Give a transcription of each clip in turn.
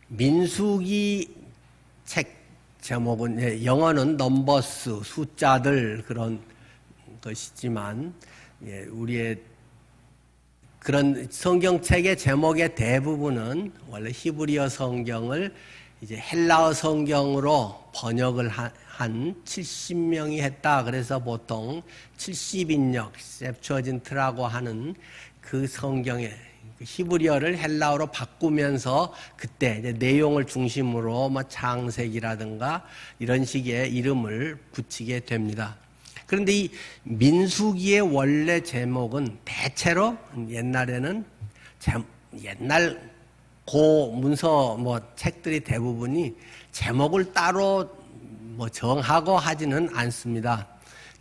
민수기 책 제목은 영어는 넘버스, 숫자들 그런 것이지만 우리의 그런 성경책의 제목의 대부분은 원래 히브리어 성경을 이제 헬라어 성경으로 번역을 한 70명이 했다. 그래서 보통 70인역, 셉추어진트라고 하는 그 성경에 히브리어를 헬라어로 바꾸면서 그때 이제 내용을 중심으로 뭐 창세기라든가 이런 식의 이름을 붙이게 됩니다. 그런데 이 민수기의 원래 제목은 대체로 옛날에는 옛날 고 문서 뭐 책들이 대부분이 제목을 따로 뭐 정하고 하지는 않습니다.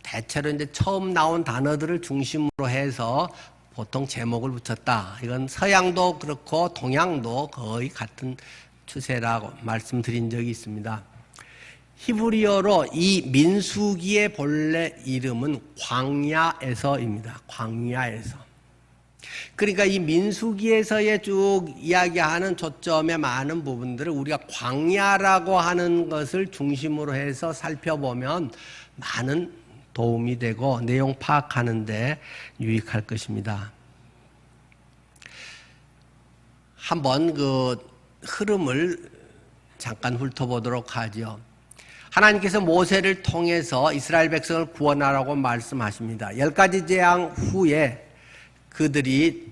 대체로 이제 처음 나온 단어들을 중심으로 해서 보통 제목을 붙였다. 이건 서양도 그렇고 동양도 거의 같은 추세라고 말씀드린 적이 있습니다. 히브리어로 이 민수기의 본래 이름은 광야에서입니다. 광야에서. 그러니까 이 민수기에서의 쭉 이야기하는 초점의 많은 부분들을 우리가 광야라고 하는 것을 중심으로 해서 살펴보면 많은 도움이 되고 내용 파악하는 데 유익할 것입니다. 한번 그 흐름을 잠깐 훑어보도록 하죠. 하나님께서 모세를 통해서 이스라엘 백성을 구원하라고 말씀하십니다. 10가지 재앙 후에 그들이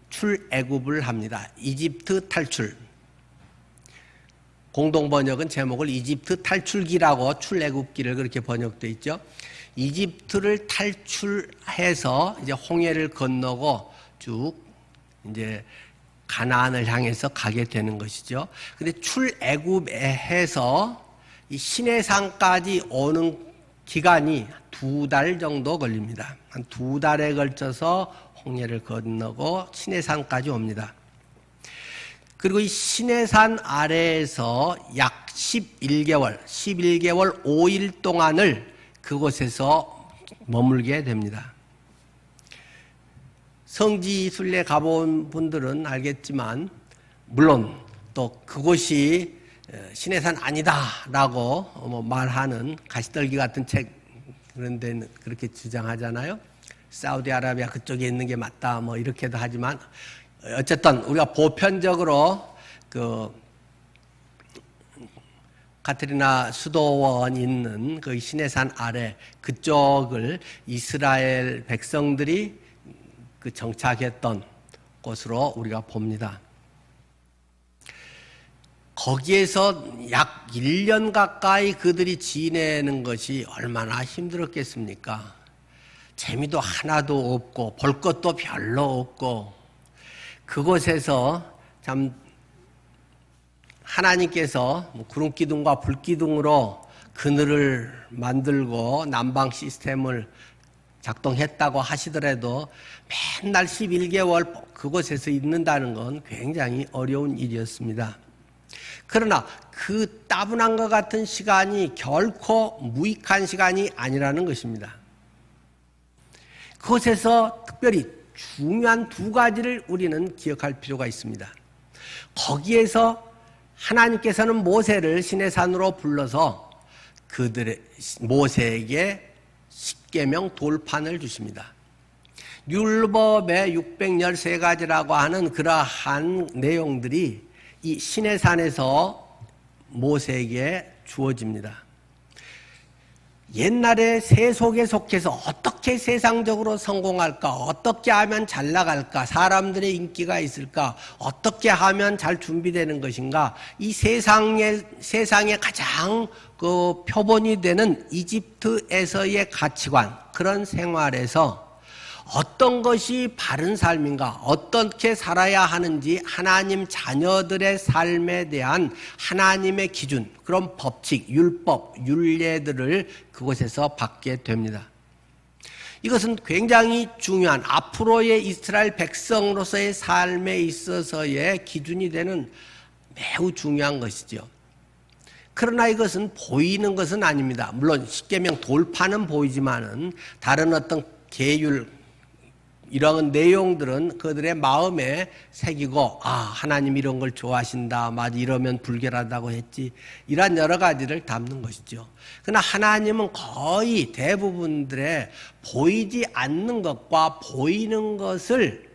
출애굽을 합니다. 이집트 탈출. 공동 번역은 제목을 이집트 탈출기라고 출애굽기를 그렇게 번역되어 있죠. 이집트를 탈출해서 이제 홍해를 건너고 쭉 이제 가나안을 향해서 가게 되는 것이죠. 근데 출애굽해서 이 시내산까지 오는 기간이 2달 정도 걸립니다. 한 2달에 걸쳐서 홍해를 건너고 시내산까지 옵니다. 그리고 이 시내산 아래에서 약 11개월 5일 동안을 그곳에서 머물게 됩니다. 성지순례 가본 분들은 알겠지만 물론 또 그곳이 시내산 아니다라고 말하는 가시떨기 같은 책 그런 데는 그렇게 주장하잖아요. 사우디아라비아 그쪽에 있는 게 맞다 뭐 이렇게도 하지만 어쨌든 우리가 보편적으로 그 카트리나 수도원 있는 그 시내산 아래 그쪽을 이스라엘 백성들이 그 정착했던 곳으로 우리가 봅니다. 거기에서 약 1년 가까이 그들이 지내는 것이 얼마나 힘들었겠습니까? 재미도 하나도 없고 볼 것도 별로 없고 그곳에서 참 하나님께서 구름기둥과 불기둥으로 그늘을 만들고 난방 시스템을 작동했다고 하시더라도 맨날 11개월 그곳에서 있는다는 건 굉장히 어려운 일이었습니다. 그러나 그 따분한 것 같은 시간이 결코 무익한 시간이 아니라는 것입니다. 그곳에서 특별히 중요한 2가지를 우리는 기억할 필요가 있습니다. 거기에서 하나님께서는 모세를 시내산으로 불러서 모세에게 십계명 돌판을 주십니다. 율법의 613가지라고 하는 그러한 내용들이 이 시내산에서 모세에게 주어집니다. 옛날에 세속에 속해서 어떻게 세상적으로 성공할까, 어떻게 하면 잘 나갈까, 사람들의 인기가 있을까, 어떻게 하면 잘 준비되는 것인가, 이 세상의 가장 그 표본이 되는 이집트에서의 가치관, 그런 생활에서 어떤 것이 바른 삶인가, 어떻게 살아야 하는지 하나님 자녀들의 삶에 대한 하나님의 기준, 그런 법칙, 율법, 율례들을 그곳에서 받게 됩니다. 이것은 굉장히 중요한 앞으로의 이스라엘 백성으로서의 삶에 있어서의 기준이 되는 매우 중요한 것이죠. 그러나 이것은 보이는 것은 아닙니다. 물론 십계명 돌판은 보이지만은 다른 어떤 계율 이런 내용들은 그들의 마음에 새기고, 아, 하나님 이런 걸 좋아하신다. 맞아, 이러면 불결하다고 했지. 이런 여러 가지를 담는 것이죠. 그러나 하나님은 거의 대부분들의 보이지 않는 것과 보이는 것을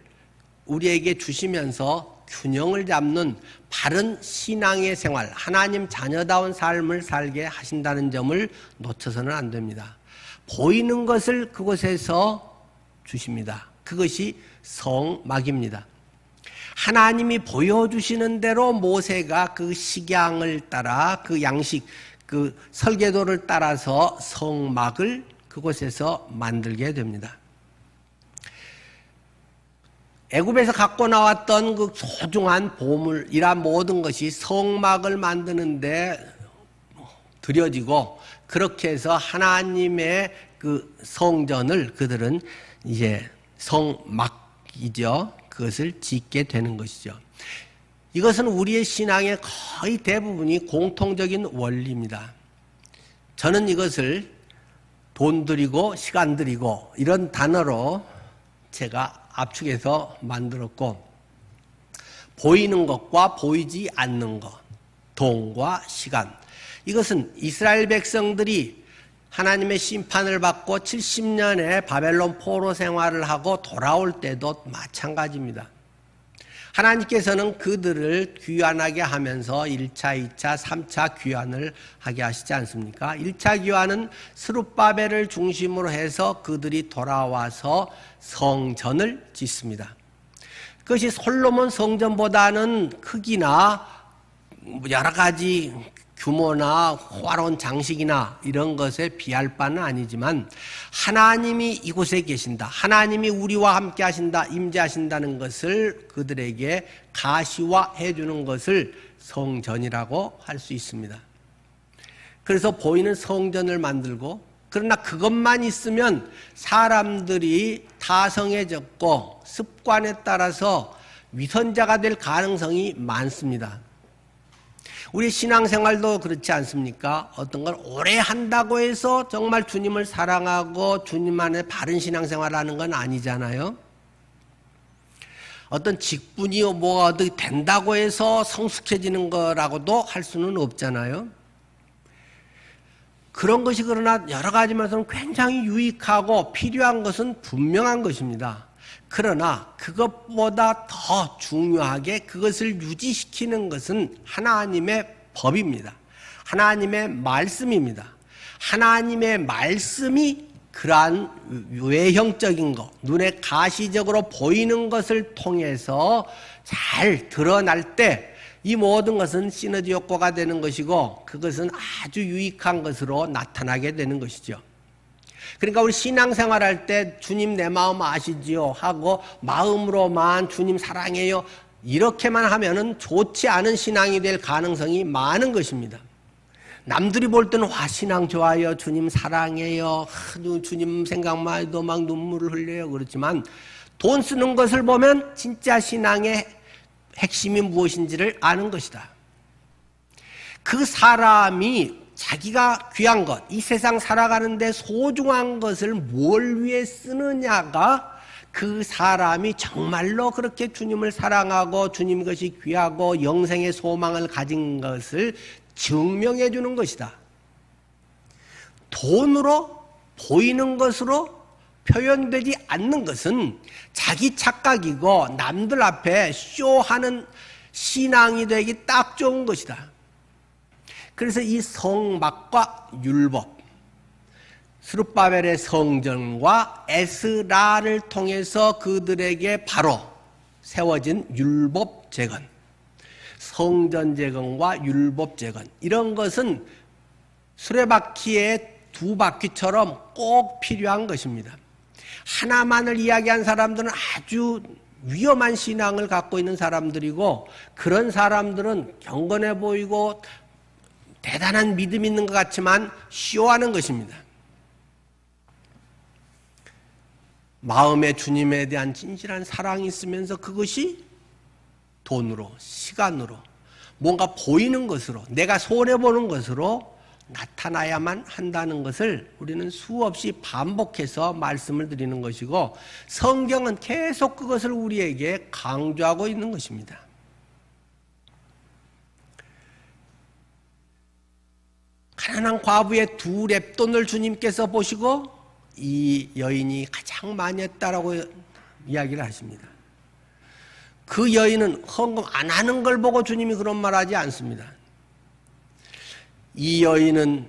우리에게 주시면서 균형을 잡는 바른 신앙의 생활, 하나님 자녀다운 삶을 살게 하신다는 점을 놓쳐서는 안 됩니다. 보이는 것을 그곳에서 주십니다. 그것이 성막입니다. 하나님이 보여주시는 대로 모세가 그 식양을 따라 그 양식, 그 설계도를 따라서 성막을 그곳에서 만들게 됩니다. 애굽에서 갖고 나왔던 그 소중한 보물, 이란 모든 것이 성막을 만드는데 들여지고, 그렇게 해서 하나님의 그 성전을 그들은 이제 성막이죠. 그것을 짓게 되는 것이죠. 이것은 우리의 신앙의 거의 대부분이 공통적인 원리입니다. 저는 이것을 돈 들이고 시간 들이고 이런 단어로 제가 압축해서 만들었고, 보이는 것과 보이지 않는 것, 돈과 시간, 이것은 이스라엘 백성들이 하나님의 심판을 받고 70년의 바벨론 포로 생활을 하고 돌아올 때도 마찬가지입니다. 하나님께서는 그들을 귀환하게 하면서 1차, 2차, 3차 귀환을 하게 하시지 않습니까? 1차 귀환은 스룹바벨을 중심으로 해서 그들이 돌아와서 성전을 짓습니다. 그것이 솔로몬 성전보다는 크기나 여러 가지 규모나 호화로운 장식이나 이런 것에 비할 바는 아니지만, 하나님이 이곳에 계신다, 하나님이 우리와 함께 하신다, 임재하신다는 것을 그들에게 가시화해 주는 것을 성전이라고 할 수 있습니다. 그래서 보이는 성전을 만들고, 그러나 그것만 있으면 사람들이 타성해졌고 습관에 따라서 위선자가 될 가능성이 많습니다. 우리 신앙생활도 그렇지 않습니까? 어떤 걸 오래 한다고 해서 정말 주님을 사랑하고 주님 안에 바른 신앙생활을 하는 건 아니잖아요. 어떤 직분이 뭐가 어떻게 된다고 해서 성숙해지는 거라고도 할 수는 없잖아요. 그런 것이 그러나 여러 가지 면에서는 굉장히 유익하고 필요한 것은 분명한 것입니다. 그러나 그것보다 더 중요하게 그것을 유지시키는 것은 하나님의 법입니다. 하나님의 말씀입니다. 하나님의 말씀이 그러한 외형적인 것, 눈에 가시적으로 보이는 것을 통해서 잘 드러날 때 이 모든 것은 시너지 효과가 되는 것이고, 그것은 아주 유익한 것으로 나타나게 되는 것이죠. 그러니까 우리 신앙생활 할 때 주님 내 마음 아시지요 하고 마음으로만 주님 사랑해요 이렇게만 하면은 좋지 않은 신앙이 될 가능성이 많은 것입니다. 남들이 볼 때는 와, 신앙 좋아요, 주님 사랑해요, 주님 생각만 해도 막 눈물을 흘려요, 그렇지만 돈 쓰는 것을 보면 진짜 신앙의 핵심이 무엇인지를 아는 것이다. 그 사람이 자기가 귀한 것, 이 세상 살아가는데 소중한 것을 뭘 위해 쓰느냐가 그 사람이 정말로 그렇게 주님을 사랑하고 주님 것이 귀하고 영생의 소망을 가진 것을 증명해 주는 것이다. 돈으로 보이는 것으로 표현되지 않는 것은 자기 착각이고 남들 앞에 쇼하는 신앙이 되기 딱 좋은 것이다. 그래서 이 성막과 율법, 스룹바벨의 성전과 에스라를 통해서 그들에게 바로 세워진 율법 재건, 성전 재건과 율법 재건, 이런 것은 수레바퀴의 두 바퀴처럼 꼭 필요한 것입니다. 하나만을 이야기한 사람들은 아주 위험한 신앙을 갖고 있는 사람들이고, 그런 사람들은 경건해 보이고 대단한 믿음이 있는 것 같지만 쇼하는 것입니다. 마음에 주님에 대한 진실한 사랑이 있으면서 그것이 돈으로, 시간으로, 뭔가 보이는 것으로, 내가 손해보는 것으로 나타나야만 한다는 것을 우리는 수없이 반복해서 말씀을 드리는 것이고 성경은 계속 그것을 우리에게 강조하고 있는 것입니다. 가난한 과부의 두 렙돈을 주님께서 보시고 이 여인이 가장 많이 했다라고 이야기를 하십니다. 그 여인은 헌금 안 하는 걸 보고 주님이 그런 말 하지 않습니다. 이 여인은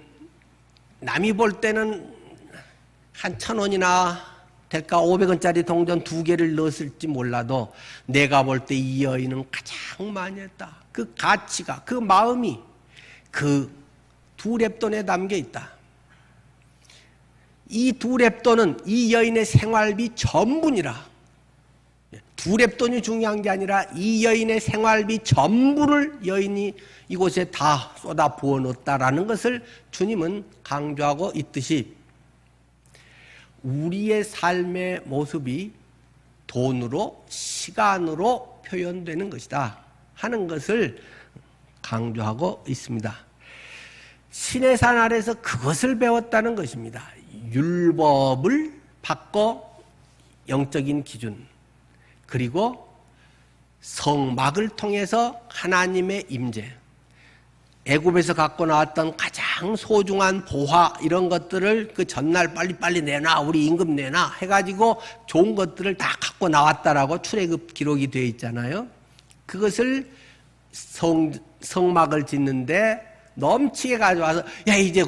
남이 볼 때는 한 1,000원이나 될까 500원짜리 동전 2개를 넣었을지 몰라도 내가 볼 때 이 여인은 가장 많이 했다. 그 가치가, 그 마음이 그 두 렙돈에 담겨 있다. 이 두 렙돈은 이 여인의 생활비 전부니라. 두 렙돈이 중요한 게 아니라 이 여인의 생활비 전부를 여인이 이곳에 다 쏟아 부어 놓았다라는 것을 주님은 강조하고 있듯이 우리의 삶의 모습이 돈으로, 시간으로 표현되는 것이다 하는 것을 강조하고 있습니다. 신의 산 아래서 그것을 배웠다는 것입니다. 율법을 바꿔 영적인 기준, 그리고 성막을 통해서 하나님의 임재, 애굽에서 갖고 나왔던 가장 소중한 보화 이런 것들을 그 전날 빨리빨리 내놔, 우리 임금 내놔 해가지고 좋은 것들을 다 갖고 나왔다라고 출애굽 기록이 되어 있잖아요. 그것을 성막을 짓는데 넘치게 가져와서 야 이제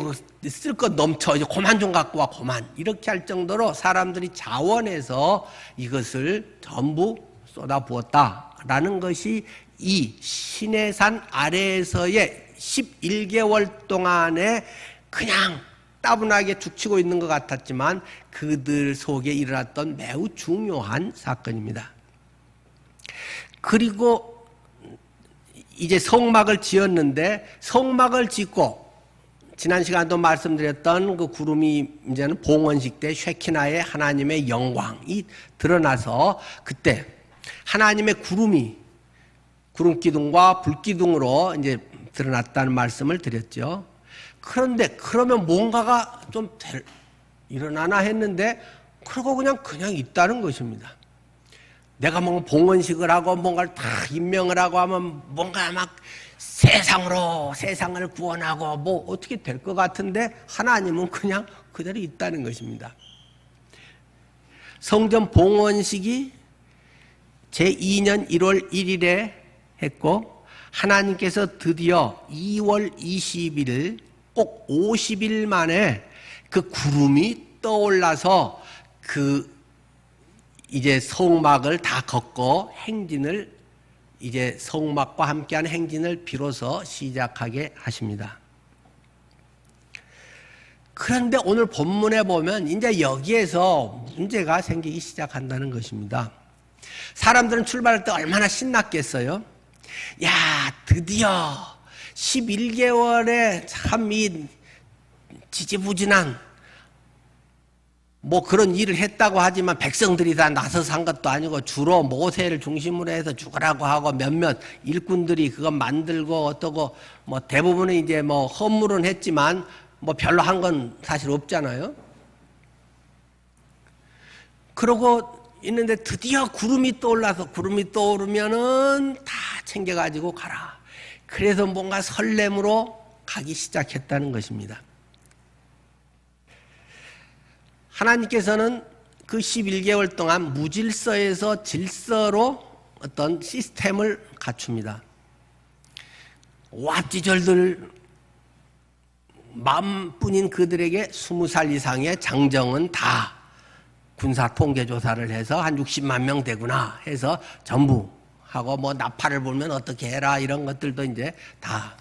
쓸 것 넘쳐 이제 그만 좀 갖고 와 그만 이렇게 할 정도로 사람들이 자원해서 이것을 전부 쏟아부었다라는 것이 이 신의 산 아래에서의 11개월 동안에 그냥 따분하게 죽치고 있는 것 같았지만 그들 속에 일어났던 매우 중요한 사건입니다. 그리고 이제 성막을 지었는데 성막을 짓고 지난 시간도 말씀드렸던 그 구름이 이제는 봉헌식 때 쉐키나의 하나님의 영광이 드러나서 그때 하나님의 구름이 구름 기둥과 불 기둥으로 이제 드러났다는 말씀을 드렸죠. 그런데 그러면 뭔가가 좀 일어나나 했는데 그러고 그냥 있다는 것입니다. 내가 뭔가 봉헌식을 하고 뭔가를 다 임명을 하고 하면 뭔가 막 세상을 구원하고 뭐 어떻게 될 것 같은데 하나님은 그냥 그대로 있다는 것입니다. 성전 봉헌식이 제2년 1월 1일에 했고 하나님께서 드디어 2월 20일 꼭 50일 만에 그 구름이 떠올라서 그 이제 성막을 다 걷고 행진을 이제 성막과 함께한 행진을 비로소 시작하게 하십니다. 그런데 오늘 본문에 보면 이제 여기에서 문제가 생기기 시작한다는 것입니다. 사람들은 출발할 때 얼마나 신났겠어요? 야, 드디어 11개월에 참 이 지지부진한 뭐 그런 일을 했다고 하지만 백성들이 다 나서서 한 것도 아니고 주로 모세를 중심으로 해서 죽으라고 하고 몇몇 일꾼들이 그거 만들고 어떠고 뭐 대부분은 이제 뭐 허물은 했지만 뭐 별로 한 건 사실 없잖아요. 그러고 있는데 드디어 구름이 떠올라서 구름이 떠오르면은 다 챙겨가지고 가라. 그래서 뭔가 설렘으로 가기 시작했다는 것입니다. 하나님께서는 그 11개월 동안 무질서에서 질서로 어떤 시스템을 갖춥니다. 왓지절들 마음뿐인 그들에게 20살 이상의 장정은 다 군사 통계 조사를 해서 한 60만 명 되구나 해서 전부 하고 뭐 나팔을 불면 어떻게 해라 이런 것들도 이제 다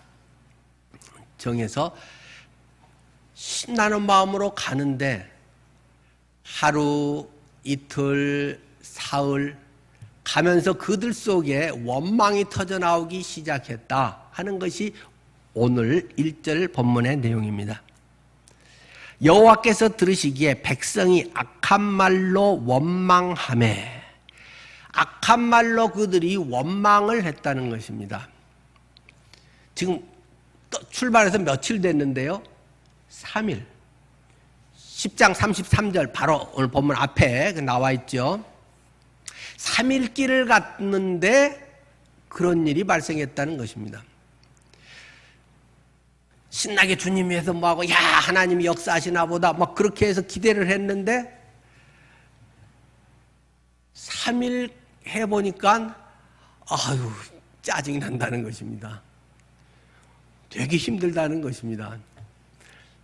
정해서 신나는 마음으로 가는데 하루, 이틀, 사흘 가면서 그들 속에 원망이 터져나오기 시작했다 하는 것이 오늘 1절 본문의 내용입니다. 여호와께서 들으시기에 백성이 악한 말로 원망하매 악한 말로 그들이 원망을 했다는 것입니다. 지금 출발해서 며칠 됐는데요. 3일. 10장 33절 바로 오늘 본문 앞에 나와 있죠. 3일 길을 갔는데 그런 일이 발생했다는 것입니다. 신나게 주님 위해서 뭐하고 야 하나님이 역사하시나 보다 막 그렇게 해서 기대를 했는데 3일 해보니까 아유 짜증이 난다는 것입니다. 되게 힘들다는 것입니다.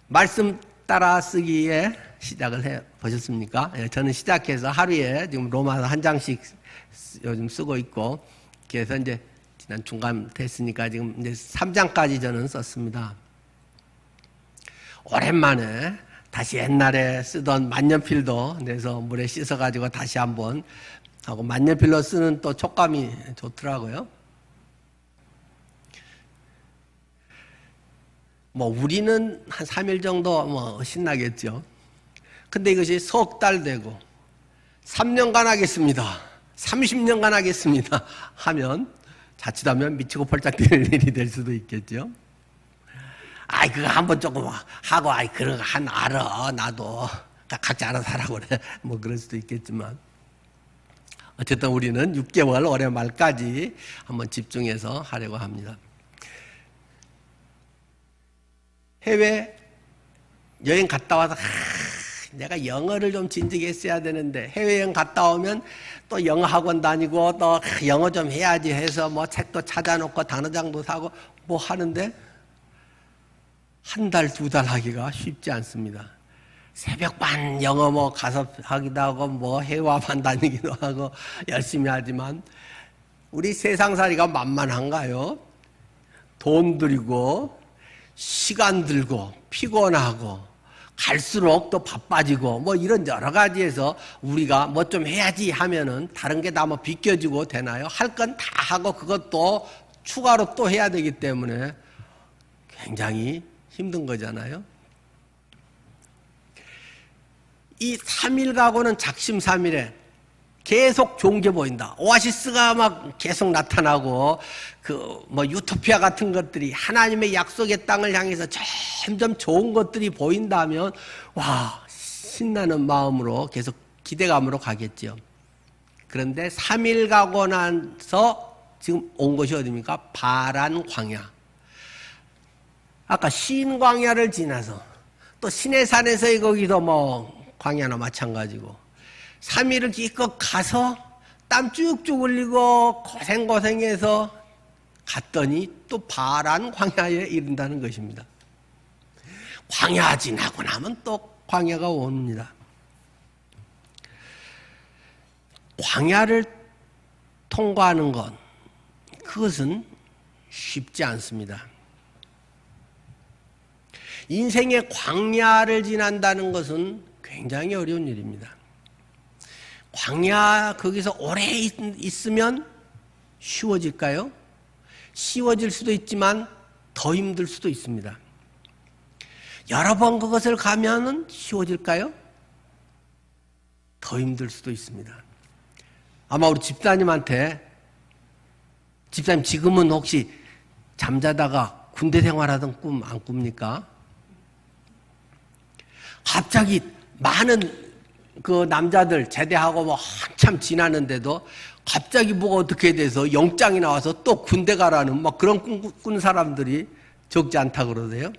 말씀 따라 쓰기에 시작을 해 보셨습니까? 저는 시작해서 하루에 지금 로마서 한 장씩 요즘 쓰고 있고, 그래서 이제 지난 중간 됐으니까 지금 이제 3장까지 저는 썼습니다. 오랜만에 다시 옛날에 쓰던 만년필도 내서 물에 씻어가지고 다시 한번 하고, 만년필로 쓰는 또 촉감이 좋더라고요. 뭐 우리는 한 3일 정도 뭐 신나겠죠. 근데 이것이 석 달 되고 3년간 하겠습니다, 30년간 하겠습니다 하면 자칫하면 미치고 펄짝 뛰는 일이 될 수도 있겠죠. 아이 그거 한번 조금 하고 아이 그런 거 한 알아 나도 각자 알아서 하라고 그래 뭐 그럴 수도 있겠지만, 어쨌든 우리는 6개월 올해 말까지 한번 집중해서 하려고 합니다. 해외 여행 갔다 와서 내가 영어를 좀 진지하게 했어야 되는데, 해외여행 갔다 오면 또 영어 학원 다니고 또 영어 좀 해야지 해서 뭐 책도 찾아놓고 단어장도 사고 뭐 하는데 한 달, 두 달 하기가 쉽지 않습니다. 새벽반 영어 뭐 가서 하기도 하고 뭐 해외만 다니기도 하고 열심히 하지만 우리 세상살이가 만만한가요? 돈 들이고 시간 들고 피곤하고 갈수록 또 바빠지고 뭐 이런 여러 가지에서 우리가 뭐 좀 해야지 하면은 다른 게 다 뭐 비껴지고 되나요? 할 건 다 하고 그것도 추가로 또 해야 되기 때문에 굉장히 힘든 거잖아요. 이 3일 가고는 작심삼일에 계속 좋은 게 보인다. 오아시스가 막 계속 나타나고 그 뭐 유토피아 같은 것들이 하나님의 약속의 땅을 향해서 점점 좋은 것들이 보인다면 와 신나는 마음으로 계속 기대감으로 가겠죠. 그런데 3일 가고 나서 지금 온 곳이 어디입니까? 바란 광야. 아까 신 광야를 지나서 또 시내산에서의 거기도 뭐 광야나 마찬가지고 3일을 기껏 가서 땀 쭉쭉 흘리고 고생해서 갔더니 또 바란 광야에 이른다는 것입니다. 광야 지나고 나면 또 광야가 옵니다. 광야를 통과하는 것, 그것은 쉽지 않습니다. 인생의 광야를 지난다는 것은 굉장히 어려운 일입니다. 광야 거기서 오래 있으면 쉬워질까요? 쉬워질 수도 있지만 더 힘들 수도 있습니다. 여러 번 그것을 가면은 쉬워질까요? 더 힘들 수도 있습니다. 아마 우리 집사님한테, 집사님 지금은 혹시 잠자다가 군대 생활하던 꿈 안 꿉니까? 갑자기 많은 그 남자들 제대하고 뭐 한참 지나는데도 갑자기 뭐가 어떻게 돼서 영장이 나와서 또 군대 가라는 막 그런 꿈 꾼 사람들이 적지 않다 그러세요.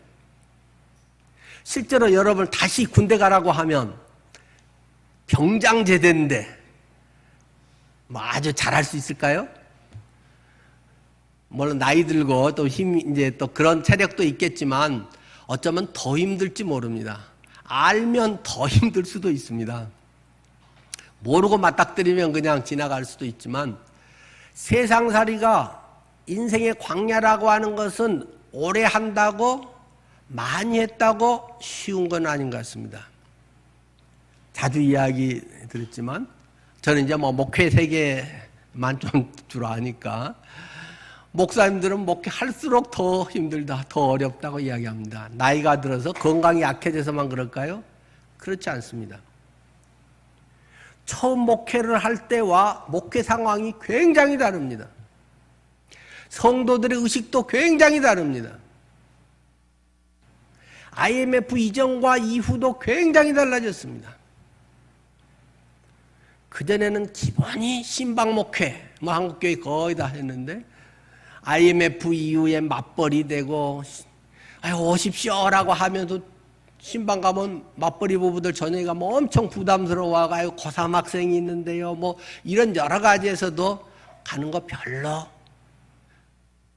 실제로 여러분 다시 군대 가라고 하면 병장 제대인데 뭐 아주 잘할 수 있을까요? 물론 나이 들고 또 힘이 이제 또 그런 체력도 있겠지만 어쩌면 더 힘들지 모릅니다. 알면 더 힘들 수도 있습니다. 모르고 맞닥뜨리면 그냥 지나갈 수도 있지만 세상살이가 인생의 광야라고 하는 것은 오래 한다고 많이 했다고 쉬운 건 아닌 것 같습니다. 자주 이야기 들었지만 저는 이제 뭐 목회 세계만 좀 주로 아니까 목사님들은 목회할수록 더 힘들다, 더 어렵다고 이야기합니다. 나이가 들어서 건강이 약해져서만 그럴까요? 그렇지 않습니다. 처음 목회를 할 때와 목회 상황이 굉장히 다릅니다. 성도들의 의식도 굉장히 다릅니다. IMF 이전과 이후도 굉장히 달라졌습니다. 그전에는 기본이 신방목회, 뭐 한국교회 거의 다 했는데 IMF 이후에 맞벌이 되고 아유 오십시오라고 하면서 신방 가면 맞벌이 부부들 저녁에 뭐 엄청 부담스러워하고 아유 고3 학생이 있는데요 뭐 이런 여러 가지에서도 가는 거 별로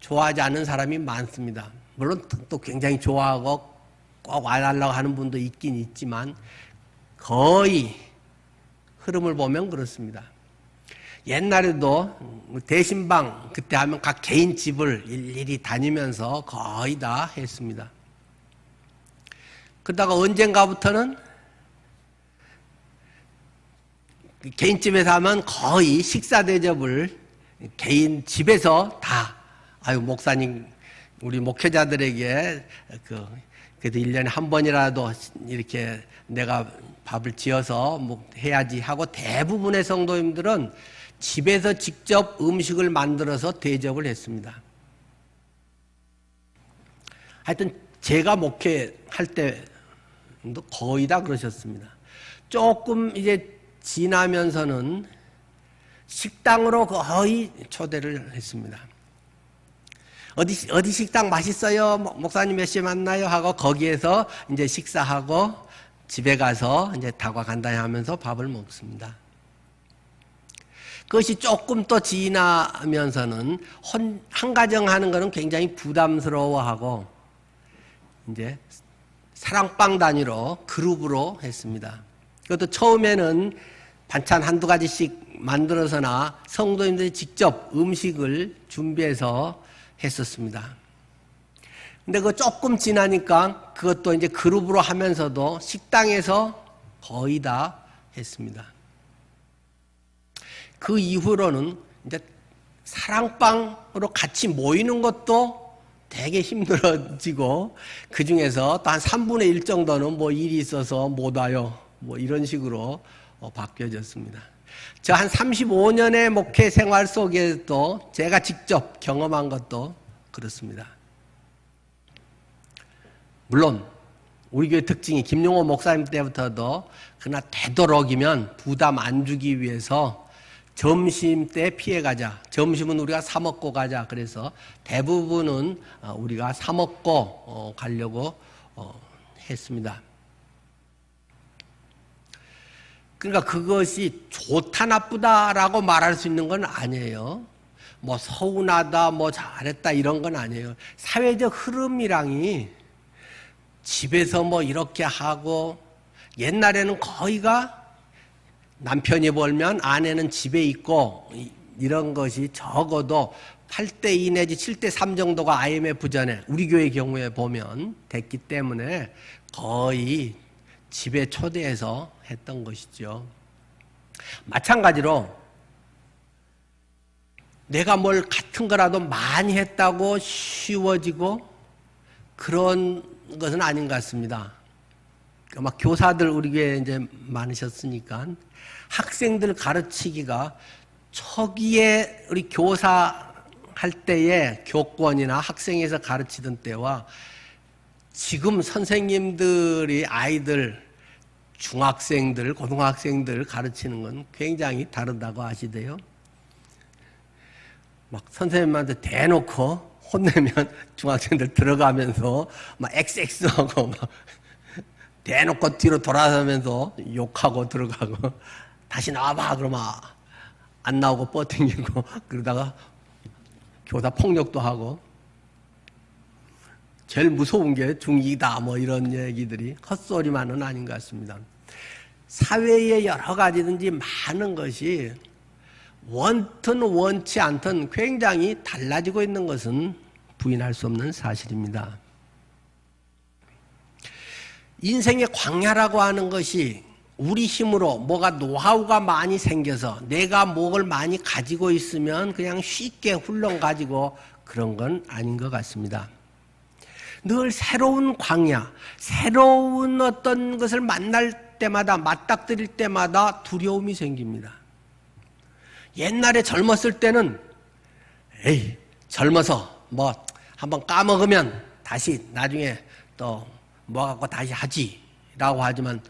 좋아하지 않는 사람이 많습니다. 물론 또 굉장히 좋아하고 꼭 와달라고 하는 분도 있긴 있지만 거의 흐름을 보면 그렇습니다. 옛날에도 대신방 그때 하면 각 개인 집을 일일이 다니면서 거의 다 했습니다. 그러다가 언젠가부터는 개인 집에서 하면 거의 식사 대접을 개인 집에서 다 아유 목사님 우리 목회자들에게 그래도 1년에 한 번이라도 이렇게 내가 밥을 지어서 뭐 해야지 하고 대부분의 성도님들은 집에서 직접 음식을 만들어서 대접을 했습니다. 하여튼 제가 목회할 때도 거의 다 그러셨습니다. 조금 이제 지나면서는 식당으로 거의 초대를 했습니다. 어디 식당 맛있어요? 목사님 몇 시에 만나요? 하고 거기에서 이제 식사하고 집에 가서 이제 다과간단히 하면서 밥을 먹습니다. 그것이 조금 또 지나면서는 한가정 하는 거는 굉장히 부담스러워하고 이제 사랑방 단위로 그룹으로 했습니다. 그것도 처음에는 반찬 한두 가지씩 만들어서나 성도님들이 직접 음식을 준비해서 했었습니다. 근데 그 조금 지나니까 그것도 이제 그룹으로 하면서도 식당에서 거의 다 했습니다. 그 이후로는 이제 사랑방으로 같이 모이는 것도 되게 힘들어지고 그 중에서 또 한 3분의 1 정도는 뭐 일이 있어서 못 와요. 뭐 이런 식으로 바뀌어졌습니다. 저 한 35년의 목회 생활 속에도 제가 직접 경험한 것도 그렇습니다. 물론 우리 교회 특징이 김용호 목사님 때부터도 그러나 되도록이면 부담 안 주기 위해서 점심 때 피해 가자. 점심은 우리가 사 먹고 가자. 그래서 대부분은 우리가 사 먹고 가려고 했습니다. 그러니까 그것이 좋다 나쁘다라고 말할 수 있는 건 아니에요. 뭐 서운하다 뭐 잘했다 이런 건 아니에요. 사회적 흐름이랑이 집에서 뭐 이렇게 하고 옛날에는 거의가 남편이 벌면 아내는 집에 있고 이런 것이 적어도 8대2 내지 7대3 정도가 IMF 전에 우리 교회 경우에 보면 됐기 때문에 거의 집에 초대해서 했던 것이죠. 마찬가지로 내가 뭘 같은 거라도 많이 했다고 쉬워지고 그런 것은 아닌 것 같습니다. 막 교사들 우리 교회에 이제 많으셨으니까 학생들 가르치기가 초기에 우리 교사 할 때의 교권이나 학생에서 가르치던 때와 지금 선생님들이 아이들 중학생들, 고등학생들 가르치는 건 굉장히 다르다고 아시대요. 막 선생님한테 대놓고 혼내면 중학생들 들어가면서 막 XX하고 막 대놓고 뒤로 돌아서면서 욕하고 들어가고 다시 나와봐 그러면 안 나오고 뻗팅기고 그러다가 교사 폭력도 하고 제일 무서운 게 중2다 뭐 이런 얘기들이 헛소리만은 아닌 것 같습니다. 사회에 여러 가지든지 많은 것이 원튼 원치 않든 굉장히 달라지고 있는 것은 부인할 수 없는 사실입니다. 인생의 광야라고 하는 것이 우리 힘으로 뭐가 노하우가 많이 생겨서 내가 뭘 많이 가지고 있으면 그냥 쉽게 훌렁 가지고 그런 건 아닌 것 같습니다. 늘 새로운 광야, 새로운 어떤 것을 만날 때마다 맞닥뜨릴 때마다 두려움이 생깁니다. 옛날에 젊었을 때는 에이 젊어서 뭐 한번 까먹으면 다시 나중에 또 모아갖고 다시 하지라고 하지만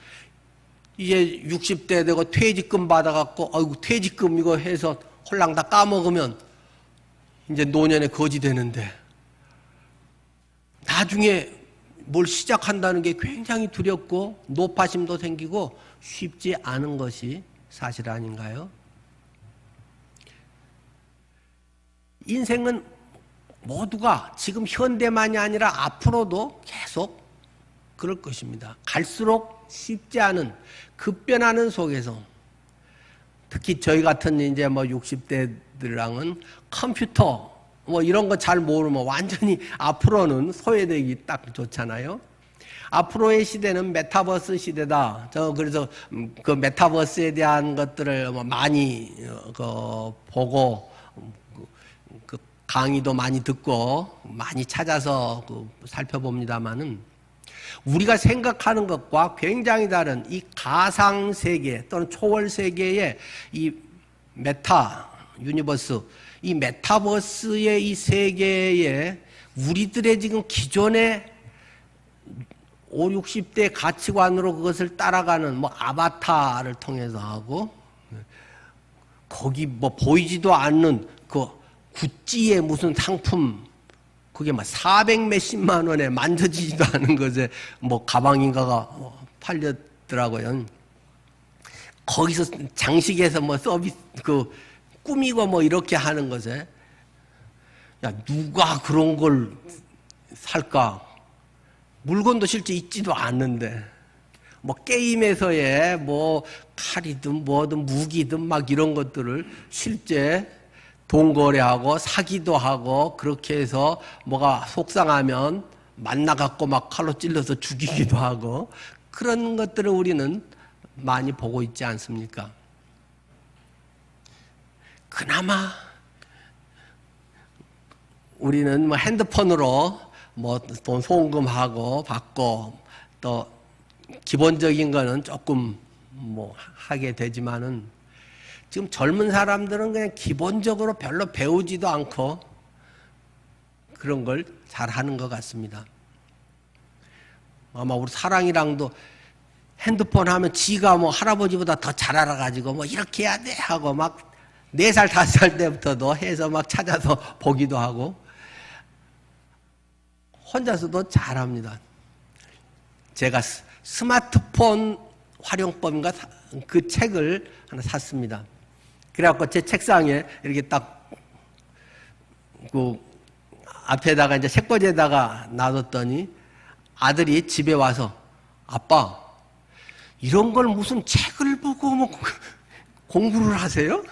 이제 60대 되고 퇴직금 받아갖고 아이고 퇴직금 이거 해서 홀랑 다 까먹으면 이제 노년에 거지 되는데 나중에 뭘 시작한다는 게 굉장히 두렵고 노파심도 생기고 쉽지 않은 것이 사실 아닌가요? 인생은 모두가 지금 현대만이 아니라 앞으로도 계속 그럴 것입니다. 갈수록 쉽지 않은 급변하는 속에서 특히 저희 같은 이제 뭐 60대들랑은 컴퓨터 뭐 이런 거 잘 모르면 완전히 앞으로는 소외되기 딱 좋잖아요. 앞으로의 시대는 메타버스 시대다. 그래서 그 메타버스에 대한 것들을 많이 보고 그 강의도 많이 듣고 많이 찾아서 살펴봅니다만은 우리가 생각하는 것과 굉장히 다른 이 가상 세계 또는 초월 세계의 이 메타 유니버스, 이 메타버스의 이 세계에 우리들의 지금 기존의 5, 60대 가치관으로 그것을 따라가는 뭐 아바타를 통해서 하고 거기 뭐 보이지도 않는 그 구찌의 무슨 상품 그게 막 400 몇십만 원에 만져지지도 않은 것에 뭐 가방인가가 팔렸더라고요. 거기서 장식해서 뭐 서비스 그 꾸미고 뭐 이렇게 하는 것에 야 누가 그런 걸 살까? 물건도 실제 있지도 않는데 뭐 게임에서의 뭐 칼이든 뭐든 무기든 막 이런 것들을 실제 돈 거래하고 사기도 하고 그렇게 해서 뭐가 속상하면 만나갖고 막 칼로 찔러서 죽이기도 하고 그런 것들을 우리는 많이 보고 있지 않습니까? 그나마 우리는 뭐 핸드폰으로 뭐 돈 송금하고 받고 또 기본적인 거는 조금 뭐 하게 되지만은 지금 젊은 사람들은 그냥 기본적으로 별로 배우지도 않고 그런 걸 잘하는 것 같습니다. 아마 우리 사랑이랑도 핸드폰 하면 지가 뭐 할아버지보다 더 잘 알아가지고 뭐 이렇게 해야 돼 하고 막 4살, 5살 때부터도 해서 막 찾아서 보기도 하고 혼자서도 잘합니다. 제가 스마트폰 활용법인가 그 책을 하나 샀습니다. 그래갖고 제 책상에 이렇게 딱 그 앞에다가 이제 책꽂이에다가 놔뒀더니 아들이 집에 와서 아빠 이런 걸 무슨 책을 보고 뭐 공부를 하세요?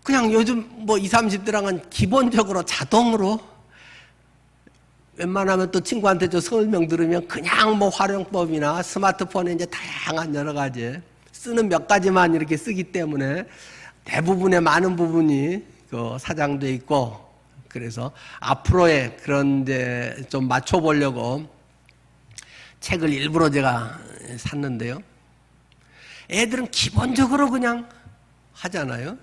그냥 요즘 뭐 20, 30대랑은 기본적으로 자동으로 웬만하면 또 친구한테 저 설명 들으면 그냥 뭐 활용법이나 스마트폰에 이제 다양한 여러 가지 쓰는 몇 가지만 이렇게 쓰기 때문에 대부분의 많은 부분이 그 사장돼 있고 그래서 앞으로의 그런데 좀 맞춰보려고 책을 일부러 제가 샀는데요. 애들은 기본적으로 그냥 하잖아요.